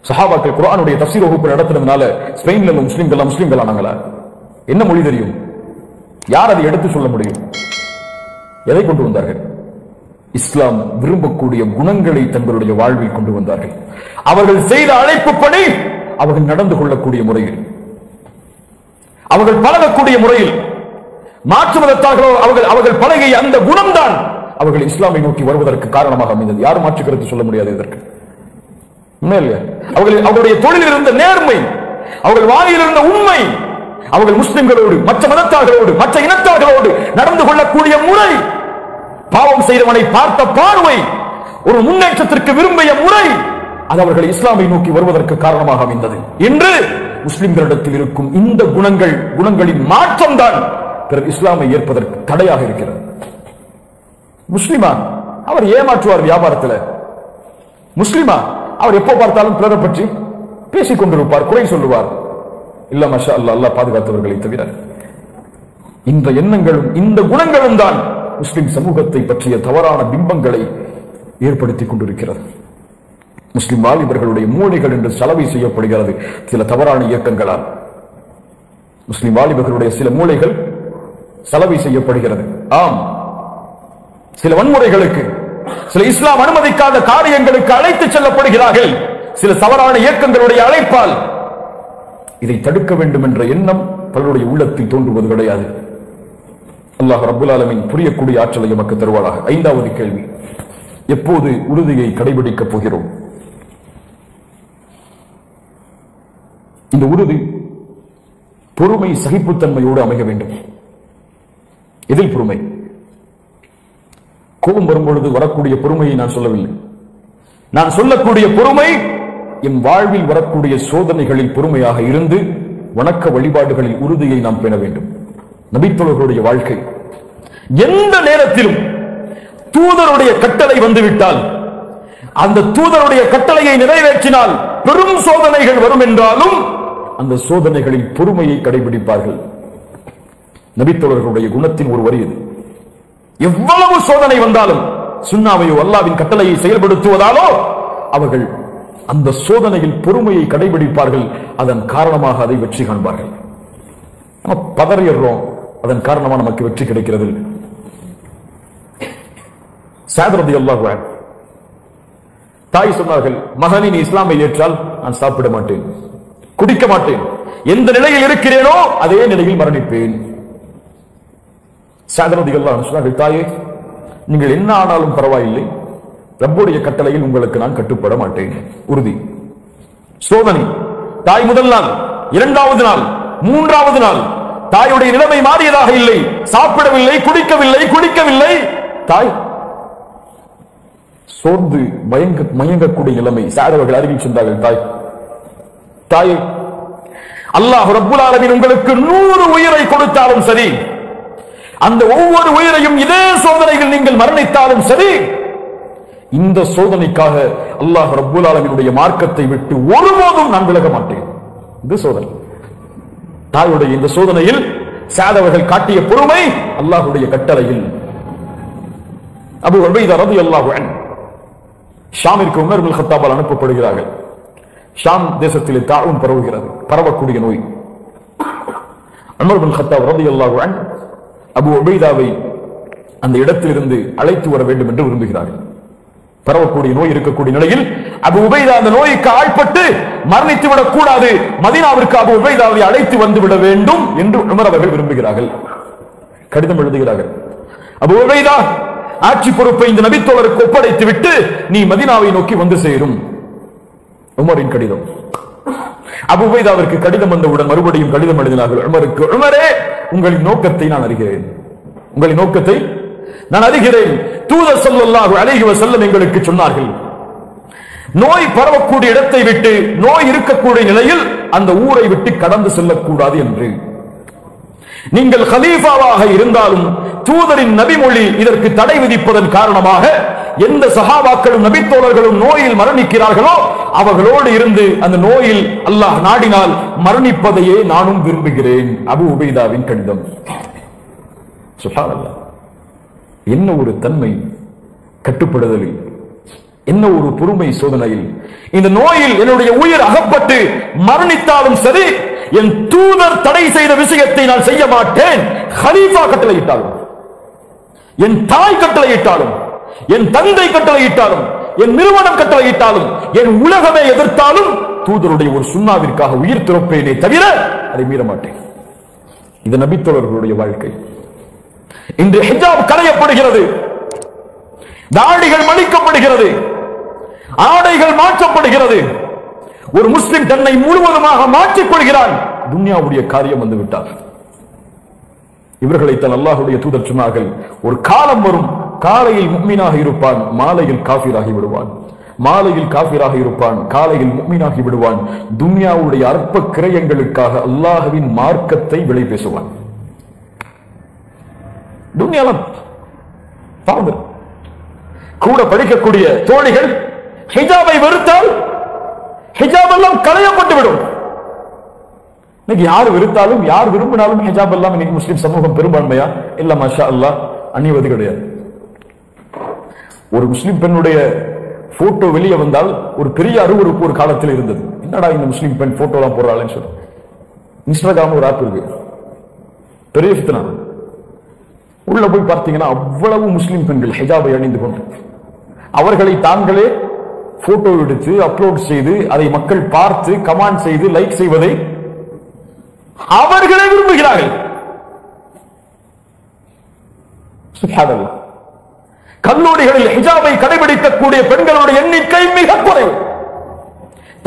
சஹாபாக்கள் குர்ஆனுடைய தஃசீர் வகுப்பு நடத்துறதுனால ஸ்பெயின்ல உள்ள முஸ்லீம்கள் எல்லாம் முஸ்லீம்கள் ஆனாங்களா? என்ன மொழி தெரியும்? யார் அதை எடுத்து சொல்ல முடியும்? எதை கொண்டு வந்தார்கள்? இஸ்லாம் விரும்பக்கூடிய குணங்களை தங்களுடைய வாழ்வில் கொண்டு வந்தார்கள். அவர்கள் செய்த அழைப்பு பணி அவர்கள் நடந்து கொள்ளக்கூடிய முறையில், அவர்கள் பழகக்கூடிய முறையில், மாற்று மதத்தார்களோ அவர்கள் பழகிய அந்த குணம்தான் அவர்கள் இஸ்லாமை நோக்கி வருவதற்கு காரணமாக அமைந்தது. யாரும் மாற்று கருத்து சொல்ல முடியாது இதற்கு. அவர்களுடைய தொழிலில் இருந்த நேர்மை, அவர்கள் வாயில் இருந்த உண்மை, அவர்கள் முஸ்லிம்களோடு, மற்ற மதத்தார்களோடு, மற்ற இனத்தார்களோடு நடந்து கொள்ளக்கூடிய முறை, பாவம் செய்தவனை பார்த்த பார்வை, ஒரு முன்னேற்றத்திற்கு விரும்பிய முறை, அது அவர்கள் இஸ்லாமை நோக்கி வருவதற்கு காரணமாக அமைந்தது. இன்று முஸ்லிம்களிடத்தில் இருக்கும் இந்த குணங்களின் மாற்றம் தான் பிறர் இஸ்லாமை ஏற்பதற்கு தடையாக இருக்கிறது. முஸ்லிமா அவர் ஏமாற்றுவார் வியாபாரத்தில். முஸ்லிமா அவர் எப்போ பார்த்தாலும் பிறரை பற்றி பேசிக் கொண்டிருப்பார், குறை சொல்லுவார். இல்ல மாஷா அல்லாஹ், அல்லாஹ் பாதுகாத்தவர்களை தவிர இந்த எண்ணங்களும் இந்த குணங்களும் தான் முஸ்லிம் சமூகத்தை பற்றிய தவறான பிம்பங்களை ஏற்படுத்திக் கொண்டிருக்கிறது. முஸ்லிம் வாலிபர்களுடைய மூளைகள் என்று சலவை செய்யப்படுகிறது சில தவறான இயக்கங்களால். முஸ்லிம் வாலிபர்களுடைய சில மூளைகள் சலவை செய்யப்படுகிறது. ஆம், சில வன்முறைகளுக்கு, சில இஸ்லாம் அனுமதிக்காத காரியங்களுக்கு அழைத்து செல்லப்படுகிறார்கள் சில தவறான இயக்கங்களுடைய அழைப்பால். இதை தடுக்க வேண்டும் என்ற எண்ணம் பலருடைய உள்ளத்தில் தோன்றுவது கிடையாது. அல்லாஹ் ரப்புல் ஆலமீன் புரியக்கூடிய ஆற்றலை நமக்கு தருவாராக. 5வது கேள்வி, எப்போது உறுதியை கடைபிடிக்கப் போகிறோம்? இந்த உறுதி பொறுமை, சகிப்புத்தன்மையோடு அமைய வேண்டும். எதில் பொறுமை? கோபம் வரும்பொழுது வரக்கூடிய பொறுமையை நான் சொல்லவில்லை. நான் சொல்லக்கூடிய பொறுமை என் வாழ்வில் வரக்கூடிய சோதனைகளில் பொறுமையாக இருந்து வணக்க வழிபாடுகளில் உறுதியை நாம் பெற வேண்டும். நபித்தோழர்களுடைய வாழ்க்கை, எந்த நேரத்திலும் தூதருடைய கட்டளை வந்துவிட்டால், அந்த தூதருடைய கட்டளையை நிறைவேற்றினால் பெரும் சோதனைகள் வரும் என்றாலும் அந்த சோதனைகளில் பொறுமையை கடைபிடிப்பார்கள். நபித்தோழர்களுடைய குணத்தின் ஒரு வரி இது. எவ்வளவு சோதனை வந்தாலும் சுன்னாவையோ அல்லாஹ்வின் கட்டளையை செயல்படுத்துவதாலோ அவர்கள் அந்த சோதனையில் பொறுமையை கடைபிடிப்பார்கள். அதன் காரணமாக அதை வெற்றி காண்பார்கள். நம்ம பதறிடுறோம், அதன் காரணமாக நமக்கு வெற்றி கிடைக்கிறது. ஸஅத் ரலியல்லாஹு அன்ஹு தாய் சொன்னார்கள், மகனே நீ இஸ்லாமை ஏற்றால் நான் சாப்பிட மாட்டேன், குடிக்க மாட்டேன், எந்த நிலையில் இருக்கிறேனோ அதே நிலையில் மரணிப்பேன். ஸஅத் ரலியல்லாஹு அன்ஹு சொன்னார்கள், தாயே நீங்கள் என்ன ஆனாலும் பரவாயில்லை, ரப்புடைய கட்டளையில் உங்களுக்கு நான் கட்டுப்பட மாட்டேன். உறுதி. சோதனை. தாய் முதல் நாள், 2வது நாள், 3வது நாள் தாயுடைய நிலைமை மாறியதாக இல்லை. சாப்பிடவில்லை, குடிக்கவில்லை. தாய் சோர்ந்து மயங்கக்கூடிய நிலைமை. சாரவர்கள் அருகில் சென்றார்கள். தாயே, அல்லாஹ் ரப்புல் ஆலமீன் உங்களுக்கு 100 உயிரை கொடுத்தாலும் சரி, அந்த ஒவ்வொரு உயிரையும் இதே சோதனையில் நீங்கள் மரணித்தாலும் சரி, இந்த சோதனைக்காக அல்லாஹ் ரப்புல் ஆலமீனுடைய மார்க்கத்தை விட்டு ஒருபோதும் நான் விலக மாட்டேன். இது சோதனை. தாயுடைய இந்த சோதனையில் ஸஅத் அவர்கள் காட்டிய பொறுமை அல்லாஹ்வுடைய கட்டளையில். அபூ உபைதா ரலியல்லாஹு அன்ஹு ஷாமிற்கு உமர் இப்னு கத்தாபால் அனுப்பப்படுகிறார்கள். ஷாம் தேசத்திலே தாஊன் பரவுகிறது, பரவக்கூடிய நோய். உமர் இப்னு கத்தாப் ரலியல்லாஹு அன்ஹு அபூ உபைதாவை அந்த இடத்திலிருந்து அழைத்து வர வேண்டும் என்று விரும்புகிறார்கள். பரவக்கூடிய நோய் இருக்கக்கூடிய நிலையில் அபூ உபைதா அந்த நோய்க்கு ஆட்பட்டு மரணித்து விடக் கூடாது, மதீனாவிற்கு அபூ உபைதாவை அழைத்து வந்து விட வேண்டும் என்று உமர் அவர்கள் விரும்புகிறார்கள். கடிதம் எழுதுகிறார்கள். அபூ உபைதா, ஆட்சி பொறுப்பை இந்த நபித்தோழருக்கு ஒப்படைத்து விட்டு நீ மதீனாவை நோக்கி வந்து சேரும். உமரின் கடிதம். அபூ உபைதாவிற்கு கடிதம் வந்தவுடன் மறுபடியும் கடிதம் எழுதினார்கள் உமருக்கு. உமரே, உங்களின் நோக்கத்தை நான் அறிகிறேன், உங்களின் நோக்கத்தை நான் அறிகிறேன். தூதர் ஸல்லல்லாஹு அலைஹி வஸல்லம் எங்களுக்கு சொன்னார்கள், நோய் பரவக்கூடிய இடத்தை விட்டு, நோய் இருக்கக்கூடிய நிலையில் அந்த ஊரை விட்டு கடந்து செல்லக்கூடாது என்று. நீங்கள் கலீஃபாவாக இருந்தாலும் தூதரின் நபிமொழி இதற்கு தடை விதிப்பதன் காரணமாக எந்த சஹாபாக்களும் நபித்தோழர்களும் நோயில் மரணிக்கிறார்களோ அவர்களோடு இருந்து அந்த நோயில் அல்லாஹ் நாடினால் மரணிப்பதையே நானும் விரும்புகிறேன். அபூ உபைதாவின் கடிதம். சுப்ஹானல்லாஹ், என்ன ஒரு தன்மை! கட்டுப்படுதலில், என்ன ஒரு பொறுமை சோதனையில். இந்த நோயில் என்னுடைய உயிர் அகப்பட்டு மரணித்தாலும் சரி, என் தூதர் தடை செய்த விஷயத்தை நான் செய்ய மாட்டேன். ஹலீஃபா கட்டளையிட்டாலும், என் தாய் கட்டளையிட்டாலும், என் தந்தை கட்டளையிட்டாலும், என் நிறுவனம் கட்டளையிட்டாலும், என் உலகமே எதிர்த்தாலும் தூதருடைய ஒரு சுன்னாவிற்காக உயிர் துறப்பேனே தவிர அதை மீற மாட்டேன். இது நபித்தோழர்களுடைய வாழ்க்கை. இன்று ஹிஜாப் களையப்படுகிறது, தாடிகள் மலிக்கப்படுகிறது, ஆடைகள் மாற்றப்படுகிறது. ஒரு முஸ்லிம் தன்னை முழுவதுமாக மாற்றிக் கொள்கிறான். துன்யாவுடைய காரியம் வந்து விட்டார். இவர்களைத்தான் அல்லாஹ்வுடைய தூதர் சொன்னார்கள், ஒரு காலம் வரும், காலையில் முஃமினாக இருப்பான், மாலையில் காஃபிராகி விடுவான். மாலையில் காஃபிராக இருப்பான், காலையில் முஃமினாகி விடுவான். துன்யாவுடைய அற்ப கிரயங்களுக்காக அல்லாஹ்வின் மார்க்கத்தை விலை பேசுவான். துன்யால கூட படிக்கக்கூடிய தோழிகள் ஹிஜாபை வெறுத்தால் ஹிஜாப் எல்லாம் களையப்பட்டு விடும். இன்னைக்கு யார் வெறுத்தாலும், யார் விரும்பினாலும் ஹிஜாப் எல்லாம் இன்னைக்கு முஸ்லிம் சமூகம் பெரும்பான்மையா இல்ல மாஷா அல்லாஹ் அணிவது கிடையாது. ஒரு முஸ்லிம் பெண்ணுடைய போட்டோ வெளியே வந்தால் ஒரு பெரிய அருவருப்பு ஒரு காலத்தில் இருந்தது. என்னடா இந்த முஸ்லிம் பெண் போட்டோ எல்லாம் போடுறாள்னு சொல்லி. இன்ஸ்டாகிராம் ஒரு ஆப் இருக்கு, பெரிய ஃபித்னா. உள்ள போய் பார்த்தீங்கன்னா அவ்வளவு முஸ்லிம் பெண்கள் ஹிஜாபை அணிந்து கொண்டு அவர்களை தாங்களே போட்டோ எடுத்து அப்லோட் செய்து அதை மக்கள் பார்த்து கமெண்ட் செய்து லைக் செய்வதை அவர்களே விரும்புகிறார்கள். சுப்ஹானல்லாஹ். கல்லூரிகளில் ஹிஜாபை கடைபிடிக்கக்கூடிய பெண்களுடைய எண்ணிக்கை மிக குறைவு.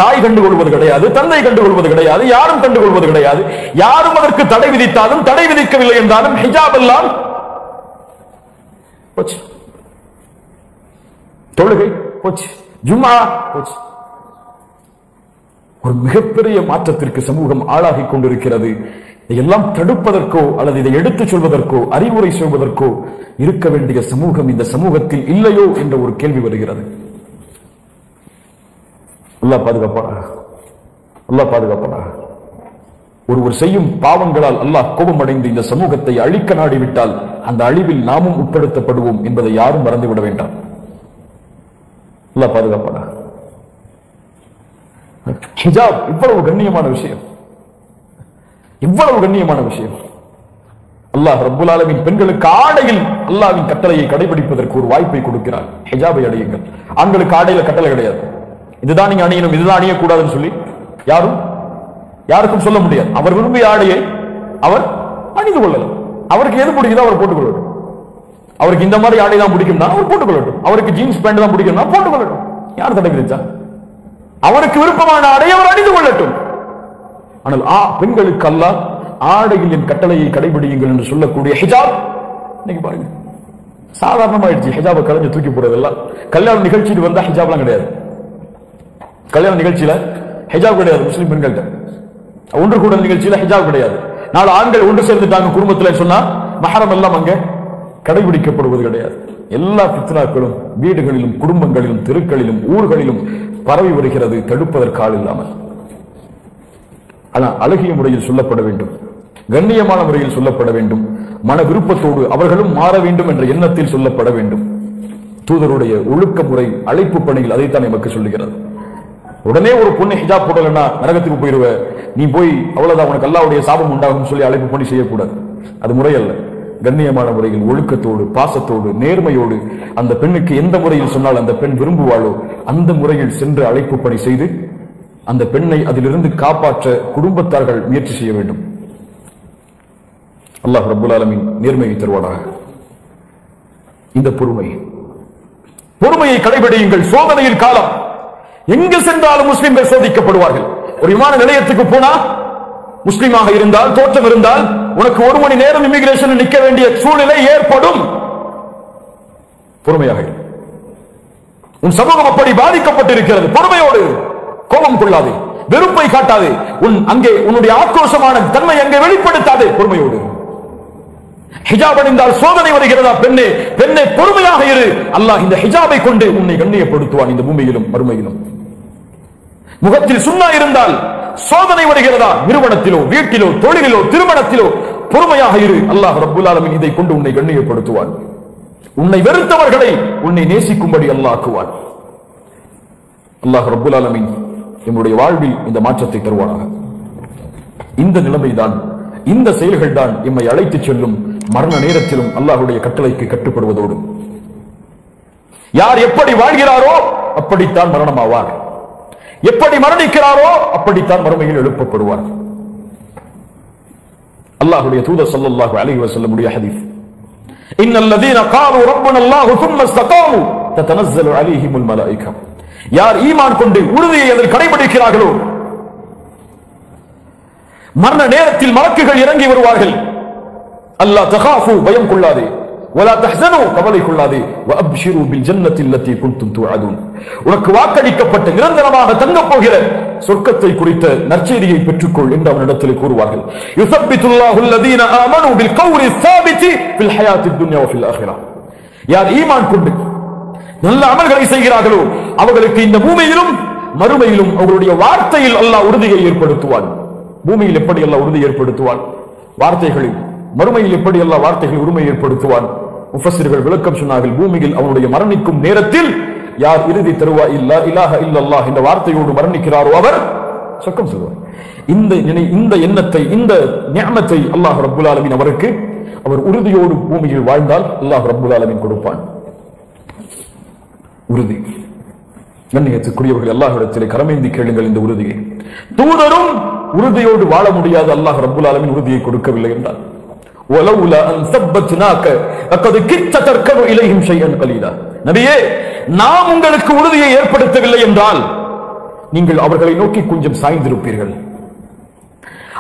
தாய் கண்டுகொள்வது கிடையாது, தந்தை கண்டுகொள்வது கிடையாது, யாரும் கண்டுகொள்வது கிடையாது. யாரும் அதற்கு தடை விதித்தாலும், தடை விதிக்கவில்லை என்றாலும் ஹிஜாப் எல்லாம் போச்சு. தொழுகை போச்சு, ஜும்ஆ போச்சு. ஒரு மிகப்பெரிய மாற்றத்திற்கு சமூகம் ஆளாகி கொண்டிருக்கிறது. இதையெல்லாம் தடுப்பதற்கோ அல்லது இதை எடுத்துச் சொல்வதற்கோ அறிவுரை சொல்வதற்கோ இருக்க வேண்டிய சமூகம் இந்த சமூகத்தில் இல்லையோ என்ற ஒரு கேள்வி வருகிறது. அல்லாஹ் பாதுகாப்பானாக, அல்லாஹ் பாதுகாப்பானாக. ஒருவர் செய்யும் பாவங்களால் அல்லாஹ் கோபமடைந்து இந்த சமூகத்தை அழிக்க நாடிவிட்டால் அந்த அழிவில் நாமும் உட்படுத்தப்படுவோம் என்பதை யாரும் மறந்துவிட வேண்டாம். அல்லாஹ் பாதுகாப்பானாக. ஹிஜாப் இவ்வளவு கண்ணியமான விஷயம், இவ்வளவு கண்ணியமான விஷயம். அல்லாஹ் ரப்புல் ஆலமீன் பெண்களுக்கு ஆடையில் அல்லாஹ்வின் கட்டளையை கடைபிடிப்பதற்கு ஒரு வாய்ப்பை கொடுக்கிறார். ஹிஜாபை அணியுங்கள். ஆண்களுக்கு ஆடையில கட்டளை கிடையாது, இதுதான் நீங்க அணியணும், இதுதான் அணியக்கூடாதுன்னு சொல்லி யாருக்கும் சொல்ல முடியாது. அவர் விரும்பிய ஆடையை அவர் அணிந்து கொள்ளலாம். அவருக்கு எது பிடிக்குதோ அவர் போட்டுக்கொள்ளட்டும். அவருக்கு இந்த மாதிரி ஆடை தான் பிடிக்கும்னா அவர் போட்டுக்கொள்ளட்டும். அவருக்கு ஜீன்ஸ் பேண்ட் தான் பிடிக்கும்னா போட்டுக்கொள்ளட்டும். யார் தடை விதிச்சா? அவருக்கு விருப்பமான ஆடையை அவர் அணிந்து கொள்ளட்டும். ஆனால் பெண்களுக்கு அல்லாஹ் ஆடையில் என் கட்டளையை கடைபிடியுங்கள் என்று சொல்லக்கூடிய ஹிஜாப் இன்னைக்கு பாருங்க சாதாரணமாயிடுச்சு. ஹிஜாபை கலைஞ்சு தூக்கி போறதெல்லாம். கல்யாண நிகழ்ச்சிக்கு வந்தா ஹிஜாப்லாம் கிடையாது. கல்யாண நிகழ்ச்சியில ஹிஜாப் கிடையாது. முஸ்லிம் பெண்கள்கிட்ட ஒன்று கூட நிகழ்ச்சியில ஹிஜாப் கிடையாது. நாலு ஆண்கள் ஒன்று சேர்ந்துட்டாங்க குடும்பத்தில் சொன்னா மஹரம் எல்லாம் அங்க கடைபிடிக்கப்படுவது கிடையாது. எல்லா பித்னாக்களும் வீடுகளிலும் குடும்பங்களிலும் தெருக்களிலும் ஊர்களிலும் பரவி வருகிறது, தடுப்பதற்கு ஆள் இல்லாமல். ஆனால் அழகிய முறையில் சொல்லப்பட வேண்டும், கண்ணியமான முறையில் சொல்லப்பட வேண்டும், மன விருப்பத்தோடு அவர்களும் மாற வேண்டும் என்ற எண்ணத்தில் சொல்லப்பட வேண்டும். தூதருடைய ஒழுக்க முறை அழைப்பு பணியில் அதைத்தான் நமக்கு சொல்லுகிறது. உடனே ஒரு பொண்ணு ஹிஜாப் போடலன்னா நரகத்துக்கு போயிருவ, நீ போய் அவ்வளவுதான் உனக்கு அல்லாஹ்வுடைய சாபம் உண்டாகும் சொல்லி அழைப்பு பணி செய்யக்கூடாது. அது முறையல்ல. கண்ணியமான முறையில் ஒழுக்கத்தோடு பாசத்தோடு நேர்மையோடு அந்த பெண்ணுக்கு எந்த முறையில் சொன்னால் அந்த பெண் விரும்புவாளோ அந்த முறையில் சென்று அழைப்பு பணி செய்து அந்த பெண்ணை அதிலிருந்து காப்பாற்ற குடும்பத்தார்கள் முயற்சி செய்ய வேண்டும். அல்லாஹ் ரப்புல் ஆலமீன் நேர்மையை தருவானாக. இந்த பொறுமையை கடைபிடியுங்கள். சோதனையில் காலம் எங்கு சென்றாலும் முஸ்லிம்கள் சோதிக்கப்படுவார்கள். ஒரு விமான நிலையத்துக்கு போனா முஸ்லிமாக இருந்தால், தோற்றம் இருந்தால், உனக்கு 1 மணி நேரம் இமிகிரேஷன் நிற்க வேண்டிய சூழ்நிலை ஏற்படும். பொறுமையாக உன் சமூகம் அப்படி பாதிக்கப்பட்டிருக்கிறது. பொறுமையோடு, கோபம் கொள்ளாதே, வெறுப்பை காட்டாதே, அங்கே உன்னுடைய ஆக்ரோஷமான தன்மை அங்கே வெளிப்படுத்தாதே. பொறுமையோடு. ஹிஜாப் அணிந்தால் சோதனை வருகிறதா? பெண்ணே பெண்ணே பொறுமையாக இரு. அல்லாஹ் இந்த ஹிஜாபை கொண்டு உன்னை கண்ணியப்படுத்துவான் இந்த பூமியிலும் மறுமையிலும். முகத்தில் சுன்னா இருந்தால் சோதனை வருகிறதா? நிறுவனத்திலோ வீட்டிலோ தொழிலிலோ திருமணத்திலோ பொறுமையாக இரு. அல்லாஹ் ரப்புல் ஆலமீன் இதை கொண்டு உன்னை கண்ணியப்படுத்துவான். உன்னை வெறுத்தவர்களை உன்னை நேசிக்கும்படி அல்லாஹ் ஆக்குவான். அல்லாஹ் ரப்புல் ஆலமீன் நம்முடைய வாழ்வில் இந்த மாற்றத்தை தருவானாக. இந்த நிலைமைதான், இந்த செயல்கள் தான் எம்மை அழைத்துச் செல்லும் மரண நேரத்திலும் அல்லாஹ்வுடைய கட்டளைக்கு கட்டுப்படுவதோடு. யார் எப்படி வாழ்கிறாரோ அப்படித்தான் மரணமாவார், எப்படி மரணிக்கிறாரோ அப்படித்தான் மறுமையில் எழுப்பப்படுவார். அல்லாஹ்வுடைய தூதர் ஸல்லல்லாஹு அலைஹி வஸல்லம் உடைய ஹதீஸ், இன்னல்லதீன காலு ரப்பனா அல்லாஹு ثم استقاموا تتنزل عليهم الملائكة. யார் ஈமான் கொண்டு உறுதியை அதில் கடைபிடிக்கிறார்களோ மரண நேரத்தில் மலக்குகள் இறங்கி வருவார்கள். அல்லா தகாஃபு, பயம் கொள்ளாதே, வலா தஹ்ஸனு, கவலை கொள்ளாதே, வஅப்ஷிரு பில் ஜன்னத்தி அல்லதி குன்தும் துஅதுன், உனக்கு வாக்களிக்கப்பட்ட நிரந்தரமாக தங்கப் போகிற சொர்க்கத்தை குறித்த நற்செய்தியை பெற்றுக்கொள் என்று அவனிடத்தில் கூறுவார்கள். யுஸப்பித்துல்லாஹு அல்லதீன ஆமனு பில் கௌலி ஸாபிதி ஃபில் ஹயாத்தித் துன்யா வ ஃபில் ஆখিরাহ. யார் ஈமான் கொண்டு நல்ல அமல்களை செய்கிறார்களோ அவர்களுக்கு இந்த பூமியிலும் மறுமையிலும் அவர்களுடைய வார்த்தையில் அல்லாஹ் உறுதியை ஏற்படுத்துவான். பூமியில் எப்படி அல்லாஹ் உறுதி ஏற்படுத்துவான், வார்த்தைகளில். மறுமையில் எப்படி அல்லாஹ் வார்த்தைகளில் உரிமை ஏற்படுத்துவான். முஃபஸ்ஸிர்கள் விளக்கம் சொன்னார்கள், பூமியில் அவனுடைய மரணிக்கும் நேரத்தில் யார் இறுதி தருவா இல்லா இலாஹ இல்லல்லாஹ் என்ற வார்த்தையோடு மரணிக்கிறாரோ அவர் சொர்க்கம் செல்வார். இந்த எண்ணத்தை, இந்த நிஅமத்தை அல்லாஹ் ரப்புல் ஆலமீன் அவருக்கு, அவர் உறுதியோடு பூமியில் வாழ்ந்தால் அல்லாஹ் ரப்புல் ஆலமீன் கொடுப்பான். உறுதி. கண்ணியத்துக்குரியவர்கள், அல்லாஹ்விடத்திலே கரமேந்தி கேளுங்கள் இந்த உறுதியை. தூதரும் உறுதியோடு வாழ முடியாது, அல்லாஹ் ரப்புல் ஆலமீன் உறுதியை கொடுக்கவில்லை என்றால். வலவுலா அன் ஸப்பத்னாக லகத் கித்த தர்கனு இலைஹிம் ஷைஅன் கலீலா. நபியே, நாம் உங்களுக்கு உறுதியை ஏற்படுத்தவில்லை என்றால் நீங்கள் அவர்களை நோக்கி கொஞ்சம் சாய்ந்திருப்பீர்கள்.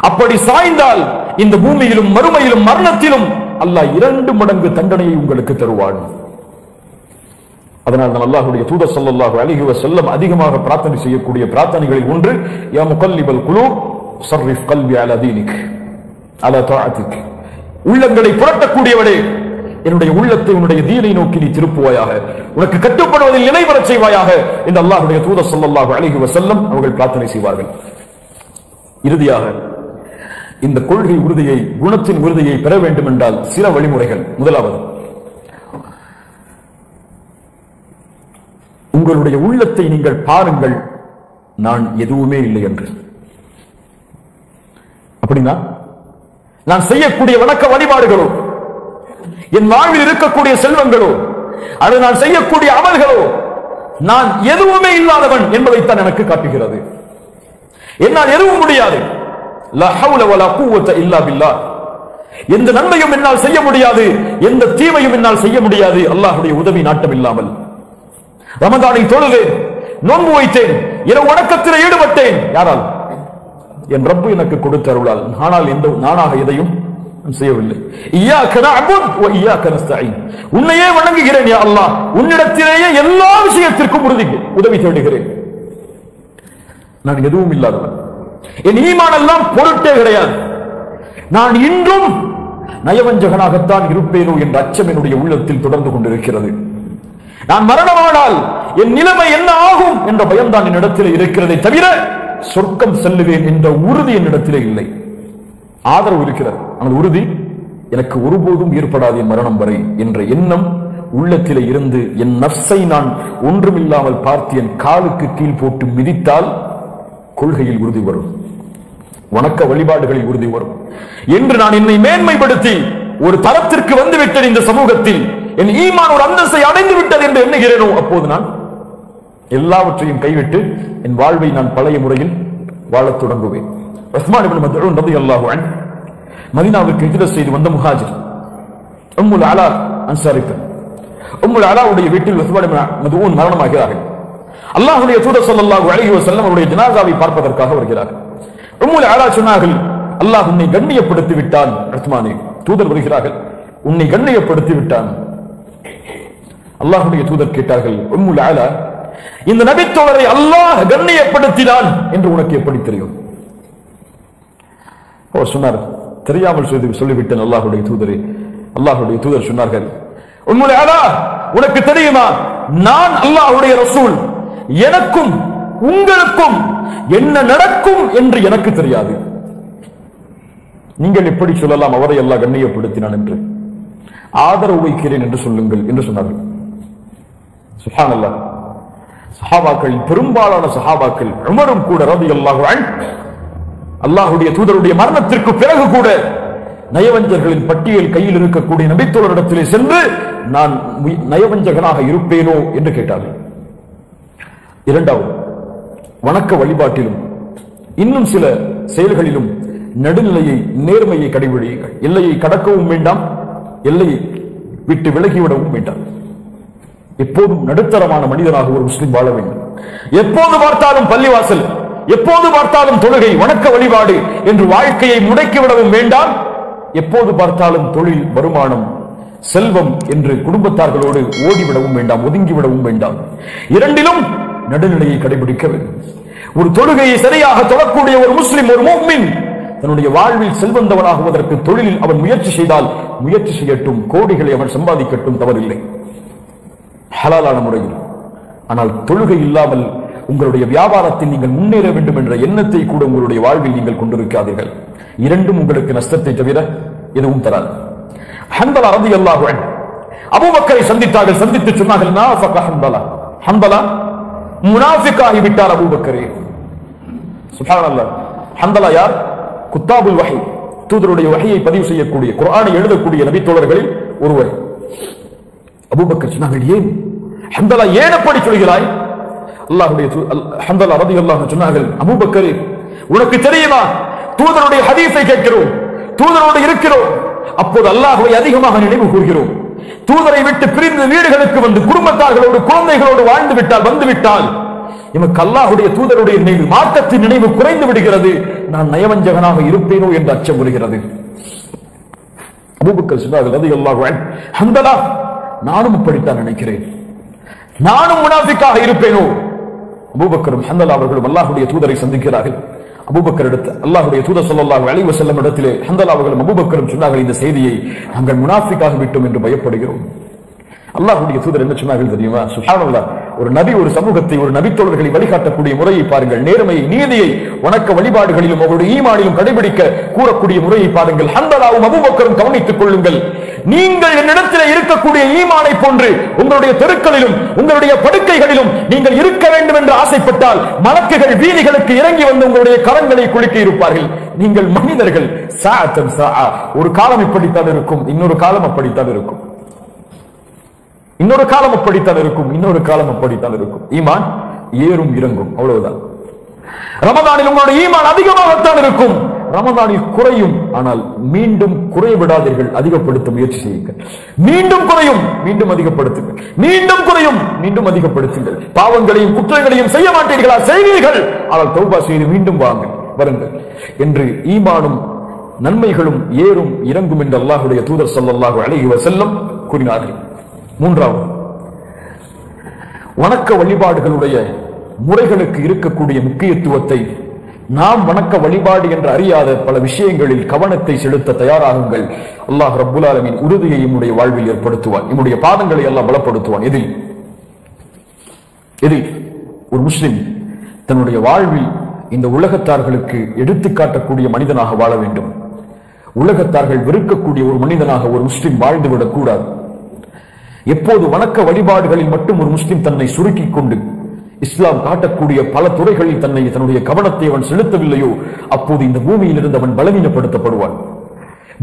அப்படி சாய்ந்தால் இந்த பூமியிலும் மறுமையிலும் மரணத்திலும் அல்லாஹ் 2 மடங்கு தண்டனையை உங்களுக்கு தருவான். அதனால் தான் அல்லாஹ்வுடைய தூதர் ஸல்லல்லாஹு அலைஹி வஸல்லம் அதிகமாக பிரார்த்தனை செய்யக்கூடிய பிரார்த்தனைகளில் ஒன்று, யா முகல்லிபல் குலூப் ஸர்ரிஃப் கல்பி அலா தீனிக் அலா தஆத்திக். உள்ளங்களை புரட்டக்கூடியவனே, என்னுடைய உள்ளத்தை உன்னுடைய தீனை நோக்கி நீ திருப்புவாயாக, உனக்கு கட்டுப்படுவதில் நிலை பெறச் செய்வாயாக என்று அல்லாஹ்வுடைய தூதர் ஸல்லல்லாஹு அலைஹி வஸல்லம் அவர்கள் பிரார்த்தனை செய்வார்கள். இறுதியாக இந்த கொள்கை உறுதியை, குணத்தின் உறுதியை பெற வேண்டும் என்றால் சில வழிமுறைகள். முதலாவது, உங்களுடைய உள்ளத்தை நீங்கள் பாருங்கள், நான் எதுவுமே இல்லை என்று. அப்படின்னா நான் செய்யக்கூடிய வணக்க வழிபாடுகளோ, என் வாழ்வில் இருக்கக்கூடிய செல்வங்களோ, அது நான் செய்யக்கூடிய அமல்களோ, நான் எதுவுமே இல்லாதவன் என்பதைத்தான் எனக்கு காட்டுகிறது. என்னால் எதுவும் முடியாது. லா ஹவுல வலா குவத இல்லா பில்லாஹ். எந்த நன்மையும் என்னால் செய்ய முடியாது, எந்த தீமையும் என்னால் செய்ய முடியாது அல்லாஹ்வுடைய உதவி நாட்டம் இல்லாமல். ரமதானை தொழுதேன், நோன்பு வைத்தேன், இரவு வணக்கத்தில் ஈடுபட்டேன். யாரால்? என் ரப்பு எனக்கு கொடுத்த அருளால். ஆனால் நானாக எதையும் செய்யவில்லை. இய்யாக நஅபுது வ இய்யாக நஸ்தஈன். உன்னையே வணங்குகிறேன் யா அல்லாஹ், உன்னிடத்திலேயே எல்லா விஷயத்திற்கும் உதவி தேடுகிறேன். நான் எதுவும் இல்லாதவன். என் ஈமான் எல்லாம் பொருட்டே கிடையாது. நான் இன்றும் நயவஞ்சகனாகத்தான் இருப்பேனோ என்ற அச்சம் என்னுடைய உள்ளத்தில் தொடர்ந்து கொண்டிருக்கிறது. நான் மரணமானால் என் நிலைமை என்ன ஆகும் என்ற பயம்தான் என்னிடத்தில் இருக்கிறதை தவிர சொர்க்கம் செல்லுவேன் என்ற உறுதி என்னிடத்திலே இல்லை. ஆதரவு இருக்கிறது, ஆனால் உறுதி எனக்கு ஒருபோதும் ஏற்படாது என் மரணம் வரை என்ற எண்ணம் உள்ளத்திலே இருந்து என் நஃப்ஸை நான் ஒன்றுமில்லாமல் பார்த்து என் காலுக்கு கீழ் போட்டு மிதித்தால் கொள்கையில் உறுதி வரும், வணக்க வழிபாடுகளில் உறுதி வரும் என்று நான் என்னை மேன்மைப்படுத்தி ஒரு தரத்திற்கு வந்துவிட்டேன். இந்த சமூகத்தில் என் ஈமான் ஒரு அந்தஸ்தை அடைந்து விட்டது என்று எண்ணுகிறேனோ அப்போது நான் எல்லாவற்றையும் கைவிட்டு என் வாழ்வை நான் பழைய முறையில் வாழத் தொடங்குவேன். உஸ்மான் இப்னு மத்ஊன் ரலியல்லாஹு அன்ஹு மதீனாவுக்கு ஹிஜ்ரத் செய்து வந்த முஹாஜிர். உம்முல் அலா அன்சாரி பெண். உம்முல் அலாவுடைய வீட்டில் உஸ்மான் இப்னு மத்ஊன் மரணமாகிறார்கள். அல்லாஹ்வுடைய தூதர் ஸல்லல்லாஹு அலைஹி வஸல்லம் அவருடைய ஜனாஸாவை பார்ப்பதற்காக வருகிறார்கள். உம்முல் அலா சொன்னார்கள், அல்லாஹ் உன்னை கண்ணியப்படுத்தி விட்டான் உஸ்மானே. தூதர் வருகிறார்கள், உன்னை கண்ணியப்படுத்தி விட்டான். அல்லாஹ்வுடைய தூதர் கேட்டார்கள், உம்முல் அலா, இந்த நபித்தோழரை அல்லாஹ் கண்ணியப்படுத்தினான் என்று உனக்கு எப்படி தெரியும்? அவர் சொன்னார், தெரியாமல் சொல்லிவிட்டேன் அல்லாஹ்வுடைய தூதரே. அல்லாஹ்வுடைய தூதர் சொன்னார்கள், உம்முல் அலா, உனக்கு தெரியுமா, நான் அல்லாஹ்வுடைய ரசூல், எனக்கும் உங்களுக்கும் என்ன நடக்கும் என்று எனக்கு தெரியாது. நீங்கள் எப்படி சொல்லலாம் அவரை அல்லாஹ் கண்ணியப்படுத்தினான் என்று? ஆதரவு வைக்கிறேன் என்று சொல்லுங்கள் என்று சொன்னார்கள். சுப்ஹானல்லாஹ். சஹாபாக்கள், பெரும்பாலான சஹாபாக்கள், உமரும் கூட ரலியல்லாஹு அன்ஹு, அல்லாஹ்வுடைய தூதருடைய மரணத்திற்கு பிறகு கூட நயவஞ்சகர்களின் பட்டியல் கையில் இருக்கக்கூடிய நபித்தோழரிடத்திலே சென்று நான் நயவஞ்சகனாக இருப்பேனோ என்று கேட்டார்கள். இரண்டாவது, வணக்க வழிபாட்டிலும் இன்னும் சில செயல்களிலும் நடுநிலையை, நேர்மையை கடைபிடியுங்கள். எல்லையை கடக்கவும் வேண்டாம், எல்லையை விட்டு விலகிவிடவும் வேண்டாம். எப்போதும் நடுத்தரமான மனிதனாக ஒரு முஸ்லிம் வாழ வேண்டும். எப்போது பார்த்தாலும் பள்ளிவாசல், எப்போது பார்த்தாலும் தொழுகை, வணக்க வழிபாடு என்று வாழ்க்கையை முடக்கிவிடவும் வேண்டாம். எப்போது பார்த்தாலும் தொழில், வருமானம், செல்வம் என்று குடும்பத்தார்களோடு ஓடிவிடவும் வேண்டாம், ஒதுங்கிவிடவும் வேண்டாம். இரண்டிலும் நடுநிலையை கடைபிடிக்க வேண்டும். ஒரு தொழுகையை சரியாக தொழக்கூடிய ஒரு முஸ்லிம், ஒரு முஃமின் தன்னுடைய வாழ்வில் செல்வந்தவனாகுவதற்கு தொழிலில் அவன் முயற்சி செய்தால் முயற்சி செய்யட்டும், கோடிகளை அவன் சம்பாதிக்கட்டும், தவறில்லை, ஹலாலான முறையில். ஆனால் தொழுகை இல்லாமல் உங்களுடைய வியாபாரத்தில் நீங்கள் முன்னேற வேண்டும் என்ற எண்ணத்தை கூட உங்களுடைய வாழ்வில் நீங்கள் கொண்டிருக்காதீர்கள். இரண்டும் உங்களுக்கு நஷ்டத்தை தவிர எதுவும் தராது. ஹன்தலா ரலியல்லாஹு அன்ஹு அபூபக்கரை சந்தித்தார்கள். சந்தித்து சொன்னார்கள், நாஃபக ஹன்தலா, ஹன்தலா முனாஃபிகாகி விட்டார் அபூபக்கரே. சுப்ஹானல்லாஹ். ஹன்தலா யார்? குத்தாபுல் வஹி, தூதருடைய வஹியை பதிவு செய்யக்கூடிய, குர்ஆனை எழுதக்கூடிய நபி தோழர்களில் ஒருவர். அபூபக்கர் சொன்னார்கள், ஏன் ஹன்தலா, ஏன் அப்படி சொல்கிறாய்? அல்லாஹ்வுடைய ஹன்தலா ரலியல்லாஹு அன்ஹு சொன்னார்கள், அபூபக்கரே, உனக்கு தெரியுமா, தூதருடைய ஹதீஸை கேட்கிறோம், தூதரோடு இருக்கிறோம், அப்போது அல்லாஹ்வை அதிகமாக நினைவு கூறுகிறோம். தூதரை விட்டு பிரிந்து வீடுகளுக்கு வந்து குடும்பத்தார்களோடு, குழந்தைகளோடு வாழ்ந்து விட்டால், வந்துவிட்டால் எமக்கு அல்லாஹ்வுடைய தூதருடைய நினைவு, மார்க்கத்தின் நினைவு குறைந்து விடுகிறது. நான் நயவஞ்சகனாக இருப்பேனோ என்று அச்சம் வருகிறது. அபூபக்கர் சொன்னார்கள் ரலியல்லாஹு அன்ஹு, ஹன்தலா, நானும் அப்படித்தான் நினைக்கிறேன், நானும் முனாஃபிக்காக இருப்பேனோ. அபூபக்கரும் ஹன்தலா அவர்களும் அல்லாஹ்வுடைய தூதரை சந்திக்கிறார்கள். அபூபக்கர் இடத்து அல்லாஹ்வுடைய தூதர் ஸல்லல்லாஹு அலைஹி வஸல்லம் இடத்திலே ஹன்தலா அவர்களும் அபூபக்கரும் சொன்னார்கள், இந்த செய்தியை நாங்கள் முனாஃபிக்காக விட்டோம் என்று பயப்படுகிறோம். அல்லாஹ்வுடைய தூதர் என்ன சொன்னார்கள் தெரியுமா? சுப்ஹானல்லாஹ். ஒரு நபி ஒரு சமூகத்தை, ஒரு நபித்தோழர்களை வழிகாட்டக்கூடிய முறையை பாருங்கள். நேர்மையை, நீதியை வணக்க வழிபாடுகளிலும் அவருடைய ஈமானிலும் கடைபிடிக்க கூறக்கூடிய முறையை பாருங்கள். ஹன்தலாவும் அபூபக்கரும் கவனித்துக் கொள்ளுங்கள். நீங்கள் என்னிடத்தில் இருக்கக்கூடிய ஈமானை போன்று உங்களுடைய தெருக்களிலும் உங்களுடைய படுக்கைகளிலும் நீங்கள் இருக்க வேண்டும் என்று ஆசைப்பட்டால் மலக்குகள் வீதிகளுக்கு இறங்கி வந்து உங்களுடைய கரங்களை குலுக்கி இருப்பார்கள். நீங்கள் மனிதர்கள், சாஅத்தன் சாஅ, ஒரு காலம் இப்படித்தான் இருக்கும், இன்னொரு காலம் அப்படித்தான் இருக்கும், இன்னொரு காலம் அப்படித்தான் இருக்கும், இன்னொரு காலம் அப்படித்தான் இருக்கும். ஈமான் ஏறும் இறங்கும், அவ்வளவுதான். ரமதானில் உங்களுடைய ஈமான் அதிகமாகத்தான் இருக்கும், ரமதானில் குறையும். ஆனால் மீண்டும் குறைய விடாதீர்கள், அதிகப்படுத்த முயற்சி செய்யுங்கள். மீண்டும் குறையும், மீண்டும் அதிகப்படுத்துங்கள், மீண்டும் குறையும், மீண்டும் அதிகப்படுத்துங்கள். பாவங்களையும் குற்றங்களையும் செய்ய மாட்டீர்களா? செய்வீர்கள். ஆனால் தௌபா செய்து மீண்டும் வருங்கள் என்று ஈமானும் நன்மைகளும் ஏறும் இறங்கும் என்று அல்லாஹ்வுடைய தூதர் ஸல்லல்லாஹு அலைஹி வஸல்லம் கூறினார்கள். மூன்றாவது, வணக்க வழிபாடுகளுடைய முறைகளுக்கு இருக்கக்கூடிய முக்கியத்துவத்தை, நாம் வணக்க வழிபாடு என்று அறியாத பல விஷயங்களில் கவனத்தை செலுத்த தயாராகுங்கள். அல்லாஹ் ரப்புல் ஆலமீன் உறுதியை நம்முடைய வாழ்வில் ஏற்படுத்துவான், நம்முடைய பாதங்களை எல்லாம் பலப்படுத்துவான். எதில் ஒரு முஸ்லிம் தன்னுடைய வாழ்வில் இந்த உலகத்தார்களுக்கு எடுத்துக்காட்டக்கூடிய மனிதனாக வாழ வேண்டும். உலகத்தார்கள் வெறுக்கக்கூடிய ஒரு மனிதனாக ஒரு முஸ்லிம் வாழ்ந்துவிடக் கூடாது. எப்போது வணக்க வழிபாடுகளில் மட்டும் ஒரு முஸ்லிம் தன்னை சுருக்கிக் கொண்டு இஸ்லாம் காட்டக்கூடிய பல துறைகளில் தன்னுடைய கவனத்தை அவன் செலுத்தவில்லையோ, அப்போது இந்த பூமியிலிருந்து அவன் பலவீனப்படுத்தப்படுவான்,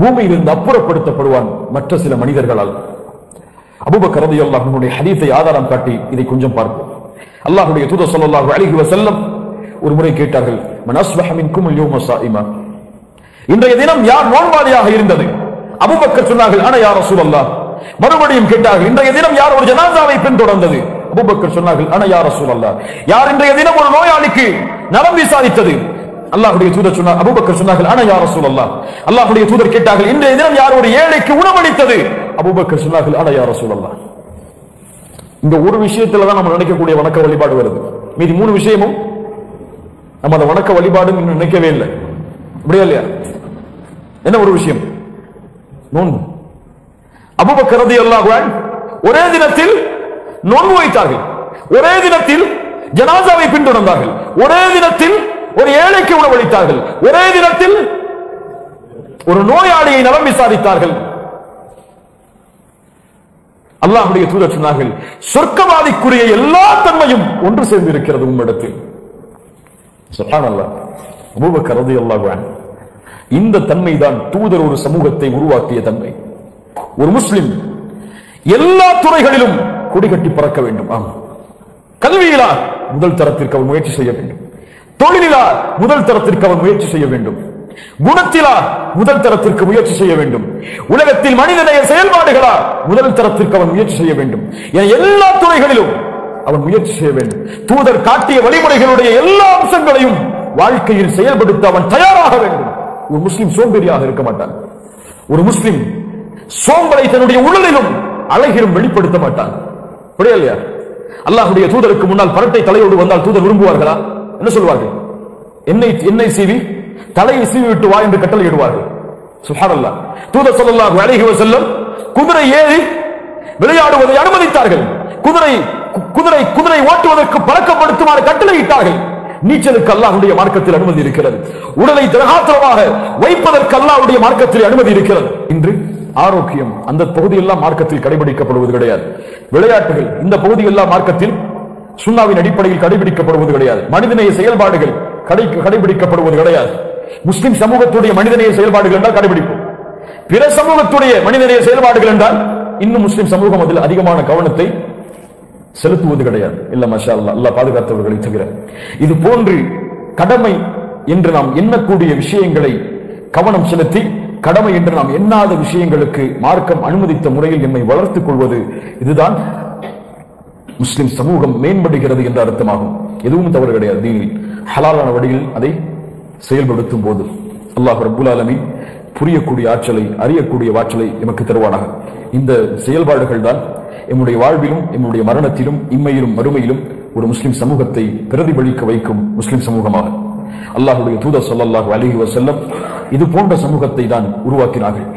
பூமியிலிருந்து அப்புறப்படுத்தப்படுவான் மற்ற சில மனிதர்களால். அபூபக்கர் ரலியல்லாஹு அன்ஹுடைய ஹதீஸை ஆதாரம் காட்டி இதை கொஞ்சம் பார்ப்போம். அல்லாஹ்வுடைய தூதர் ஸல்லல்லாஹு அலைஹி வஸல்லம் ஒரு முறை கேட்டார்கள், மன் அஸ்பஹ மின்கும் அல்-யௌம ஸாயிமா, இன்றைய தினம் யார் நோன்பாளியாக இருந்தது? அபூபக்கர் சொன்னார்கள், அன யா ரசூலல்லாஹ். மறுபடியும் கேட்டார்கள், இன்றைய தினம் யார் ஒரு ஜனாசாவை பின்தொடர்ந்தது? அபூபக்கர் சொன்னார்கள், அன யா ரசூலல்லாஹ். யார் இன்றைய தினம் ஒரு நோயாளிக்கு நலம் விசாரித்தது? அல்லாஹ்வுடைய தூதர் சொன்னார், அபூபக்கர் சொன்னார்கள், அன யா ரசூலல்லாஹ். அல்லாஹ்வுடைய தூதர் கேட்டார்கள், இன்றைய தினம் யார் ஒரு ஏழைக்கு உணவளித்தது? அபூபக்கர் சொன்னார்கள், அன யா ரசூலல்லாஹ். இந்த ஒரு விஷயத்துல தான் நம்ம நினைக்கக்கூடிய வணக்க வழிபாடு வருது. மீதி மூணு விஷயமும் நம்ம அந்த வணக்க வழிபாடு நினைக்கவே இல்லை. அப்படியா இல்லையா? என்ன ஒரு விஷயம்? நோன்பு. அபூபக்கர் ரலியல்லாஹு அன்ஹு ஒரே தினத்தில் நோன்பு வைத்தார்கள், ஒரே தினத்தில் ஜனாசாவை பின்தொடர்ந்தார்கள், ஒரே தினத்தில் ஒரு ஏழைக்கு உணவளித்தார்கள், ஒரே தினத்தில் ஒரு நோயாளியை நலம் விசாரித்தார்கள். அல்லாஹ்வுடைய தூதர் சொன்னார்கள், சொர்க்கவாதிக்குரிய எல்லா தன்மையும் ஒன்று சேர்ந்து இருக்கிறது உம்மிடத்தில். சுப்ஹானல்லாஹ். அபூபக்கர் ரலியல்லாஹு அன்ஹு. இந்த தன்மைதான் தூதர் ஒரு சமூகத்தை உருவாக்கிய தன்மை. ஒரு முஸ்லிம் எல்லா துறைகளிலும் கொடிகட்டி பறக்க வேண்டும். கல்வியிலா முதல் தரத்திற்கு அவர் முயற்சி செய்ய வேண்டும். தொழிலிலா முதல் தரத்திற்கு அவர் முயற்சி செய்ய வேண்டும். குணத்திலா முதல் தரத்திற்கு முயற்சி செய்ய வேண்டும். உலகத்தில் மனிதநேய செயல்பாடுகளா முதல் தரத்திற்கு அவன் முயற்சி செய்ய வேண்டும். எல்லா துறைகளிலும் அவன் முயற்சி செய்ய வேண்டும். தூதர் காட்டிய வழிமுறைகளுடைய எல்லா அம்சங்களையும் வாழ்க்கையில் செயல்படுத்த அவன் தயாராக வேண்டும். ஒரு முஸ்லிம் சோம்பேறியாக இருக்க மாட்டான். ஒரு முஸ்லிம் சோம்பலை தன்னுடைய உடலிலும் அழகிலும் வெளிப்படுத்த மாட்டான். இல்லையா? அல்லாஹ்வுடைய தூதருக்கு முன்னால் பரட்டை தலையோடு வந்தால் தூதர் விரும்புவார்களா? என்ன சொல்வார்கள்? என்னை சீவி தலையை சீவி விட்டு வா என்று கட்டளையிடுவார்கள். சுப்ஹானல்லாஹ். தூதர் ஸல்லல்லாஹு அலைஹி வஸல்லம் குதிரை ஏறி விளையாடுவதை அனுமதித்தார்கள். குதிரை ஓட்டுவதற்கு பழக்கப்படுத்துமாறு கட்டளையிட்டார்கள். நீச்சலுக்கு அல்லாஹ்வுடைய மார்க்கத்தில் அனுமதி இருக்கிறது. உடலை திரகாத்திரமாக வைப்பதற்கு அல்லாஹ்வுடைய மார்க்கத்தில் அனுமதி இருக்கிறது. இன்று ஆரோக்கியம் அந்த பகுதியெல்லாம் மார்க்கத்தில் கடைபிடிக்கப்படுவது கிடையாது. விளையாட்டுகள் இந்த பகுதியெல்லாம் மார்க்கத்தில் சுன்னாவின் அடிப்படையில் கடைபிடிக்கப்படுவது கிடையாது. மனிதநேய செயல்பாடுகள் கடைபிடிக்கப்படுவது கிடையாது. முஸ்லிம் சமூகத்துடைய மனிதநேய செயல்பாடுகள் என்றால் கடைபிடிப்போம். பிற சமூகத்துடைய மனிதநேய செயல்பாடுகள் என்றால் இன்னும் முஸ்லிம் சமூகம் அதில் அதிகமான கவனத்தை செலுத்துவது கிடையாது. இல்ல மாஷா அல்லாஹ், அல்லாஹ் பாதுகாத்தவர்களை தவிர. இது போன்று கடமை என்று நாம் எண்ணக்கூடிய விஷயங்களை கவனம் செலுத்தி கடமை என்று நாம் எண்ணாத விஷயங்களுக்கு மார்க்கம் அனுமதித்த முறையில் நம்மை வளர்த்துக் கொள்வது, இதுதான் முஸ்லிம் சமூகம் மேம்படுகிறது என்ற அர்த்தமாகும். எதுவும் தவறு கிடையாது. தீனில் ஹலாலான வழியில் அதை செயல்படுத்தும் போது அல்லாஹ் ரப்புல் ஆலமீன் புரியக்கூடிய ஆற்றலை, அறியக்கூடிய ஆற்றலை எமக்கு தருவானாக. இந்த செயல்பாடுகள் தான் எம்முடைய வாழ்விலும் எம்முடைய மரணத்திலும் இம்மையிலும் மறுமையிலும் ஒரு முஸ்லிம் சமூகத்தை பிரதிபலிக்க வைக்கும் முஸ்லிம் சமூகமாக. அல்லாஹ்வுடைய தூதர் ஸல்லல்லாஹு அலைஹி வஸல்லம் இது போன்ற சமூகத்தை தான் உருவாக்கினார்கள்.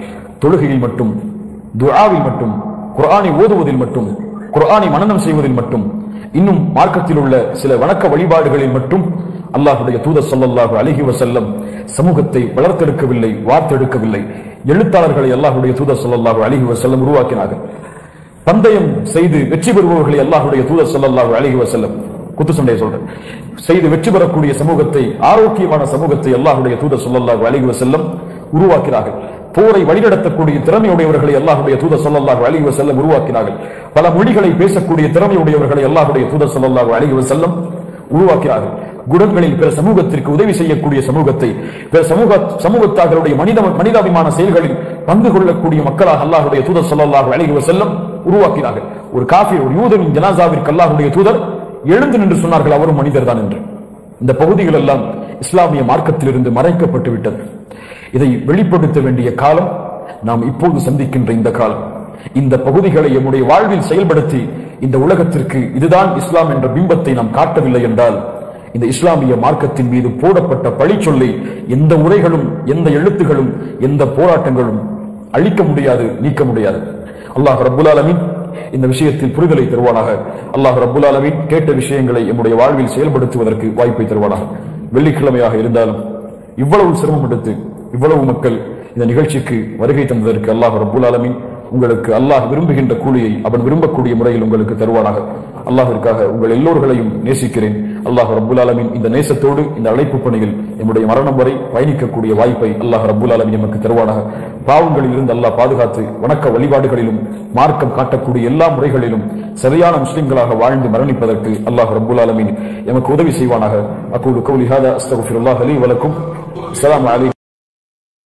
தொழுகையில் மட்டும், துஆவில் மட்டும், குர்ஆனை ஓதுவதில் மட்டும், குர்ஆனை மனனம் செய்வதில் மட்டும், இன்னும் மார்க்கத்தில் உள்ள சில வணக்க வழிபாடுகளில் மட்டும் அல்லாஹ்வுடைய தூதர் ஸல்லல்லாஹு அலைஹி வஸல்லம் சமூகத்தை வளர்த்தெடுக்கவில்லை, வார்த்தெடுக்கவில்லை. எழுத்தாளர்களை அல்லாஹ்வுடைய தூதர் ஸல்லல்லாஹு அலைஹி வஸல்லம் உருவாக்கினார்கள். பந்தயம் செய்து வெற்றி பெறுபவர்களை அல்லாஹ்வுடைய தூதர் ஸல்லல்லாஹு அலைஹி வஸல்லம், குத்து சண்டையை சொல்றேன், செய்து வெற்றி பெறக்கூடிய சமூகத்தை, ஆரோக்கியமான சமூகத்தை அல்லாஹ்வுடைய தூதர் ஸல்லல்லாஹு அலைஹி வஸல்லம் உருவாக்கினார்கள். போரை வழிநடத்தக்கூடிய திறமையுடையவர்களை அல்லாஹ்வுடைய தூதர் ஸல்லல்லாஹு அலைஹி வஸல்லம் உருவாக்கினார்கள். பல மொழிகளை பேசக்கூடிய திறமையுடையவர்களை அல்லாஹ்வுடைய தூதர் ஸல்லல்லாஹு அலைஹி வஸல்லம் உருவாக்கினார்கள். குணங்களில் பிற சமூகத்திற்கு உதவி செய்யக்கூடிய சமூகத்தை, பிற சமூகத்தார்களுடைய மனிதாபிமான செயல்களில் பங்கு கொள்ளக்கூடிய மக்களாக அல்லாஹ்வுடைய தூதர் ஸல்லல்லாஹு அலைஹி வஸல்லம் உருவாக்கினார்கள். ஒரு காஃபிர், ஒரு யூதனின் ஜனாசாவிற்கு அல்லாஹ்வுடைய தூதர் எழுந்து நின்று சொன்னார்கள், அவரும் மனிதர் தான் என்று. இந்த பகுதிகள் எல்லாம் இஸ்லாமிய மார்க்கத்திலிருந்து மறைக்கப்பட்டு விட்டது. இதை வெளிப்படுத்த வேண்டிய காலம் நாம் இப்போது சந்திக்கின்ற இந்த காலம். இந்த பகுதிகளை நம்முடைய வாழ்வில் செயல்படுத்தி இந்த உலகத்திற்கு இதுதான் இஸ்லாம் என்ற பிம்பத்தை நாம் காட்டவில்லை என்றால் இந்த இஸ்லாமிய மார்க்கத்தின் மீது போடப்பட்ட பழி சொல்லை எந்த உரைகளும், எந்த எழுத்துகளும், எந்த போராட்டங்களும் அழிக்க முடியாது, நீக்க முடியாது. அல்லாஹ் ரப்புல் ஆலமீன் இந்த விஷயத்தில் புரிதலை தருவானாக. அல்லாஹ் ரப்புல் ஆலமீன் கேட்ட விஷயங்களை நம்முடைய வாழ்வில் செயல்படுத்துவதற்கு வாய்ப்பை தருவானாக. வெள்ளிக்கிழமையாக இருந்தாலும் இவ்வளவு சிரமம் எடுத்து இவ்வளவு மக்கள் இந்த நிகழ்ச்சிக்கு வருகை தந்ததற்கு அல்லாஹ் ரப்புல் ஆலமீன் உங்களுக்கு அல்லாஹ் விரும்புகின்ற கூலியை அவன் விரும்பக்கூடிய முறையில் உங்களுக்கு தருவானாக. அல்லாஹ்விற்காக உங்கள் எல்லோர்களையும் நேசிக்கிறேன். அல்லாஹ் ரப்புல் ஆலமீன் இந்த நேசத்தோடு இந்த அழைப்பு பணியில் நம்முடைய மரணம் வரை பயணிக்கக்கூடிய வாய்ப்பை அல்லாஹ் ரப்புல் ஆலமீன் நமக்கு தருவானாக. பாவங்களில் இருந்து அல்லாஹ் பாதுகாத்து வணக்க வழிபாடுகளிலும் மார்க்கம் காட்டக்கூடிய எல்லா முறைகளிலும் சரியான முஸ்லிம்களாக வாழ்ந்து மரணிப்பதற்கு அல்லாஹ் ரப்புல் ஆலமீன் எமக்கு உதவி செய்வானாக. அகூலு கௌலி ஹாதா அஸ்தக்ஃபிருல்லாஹ் லீ வ லக்கும். அஸ்ஸலாமு அலைக்கும்.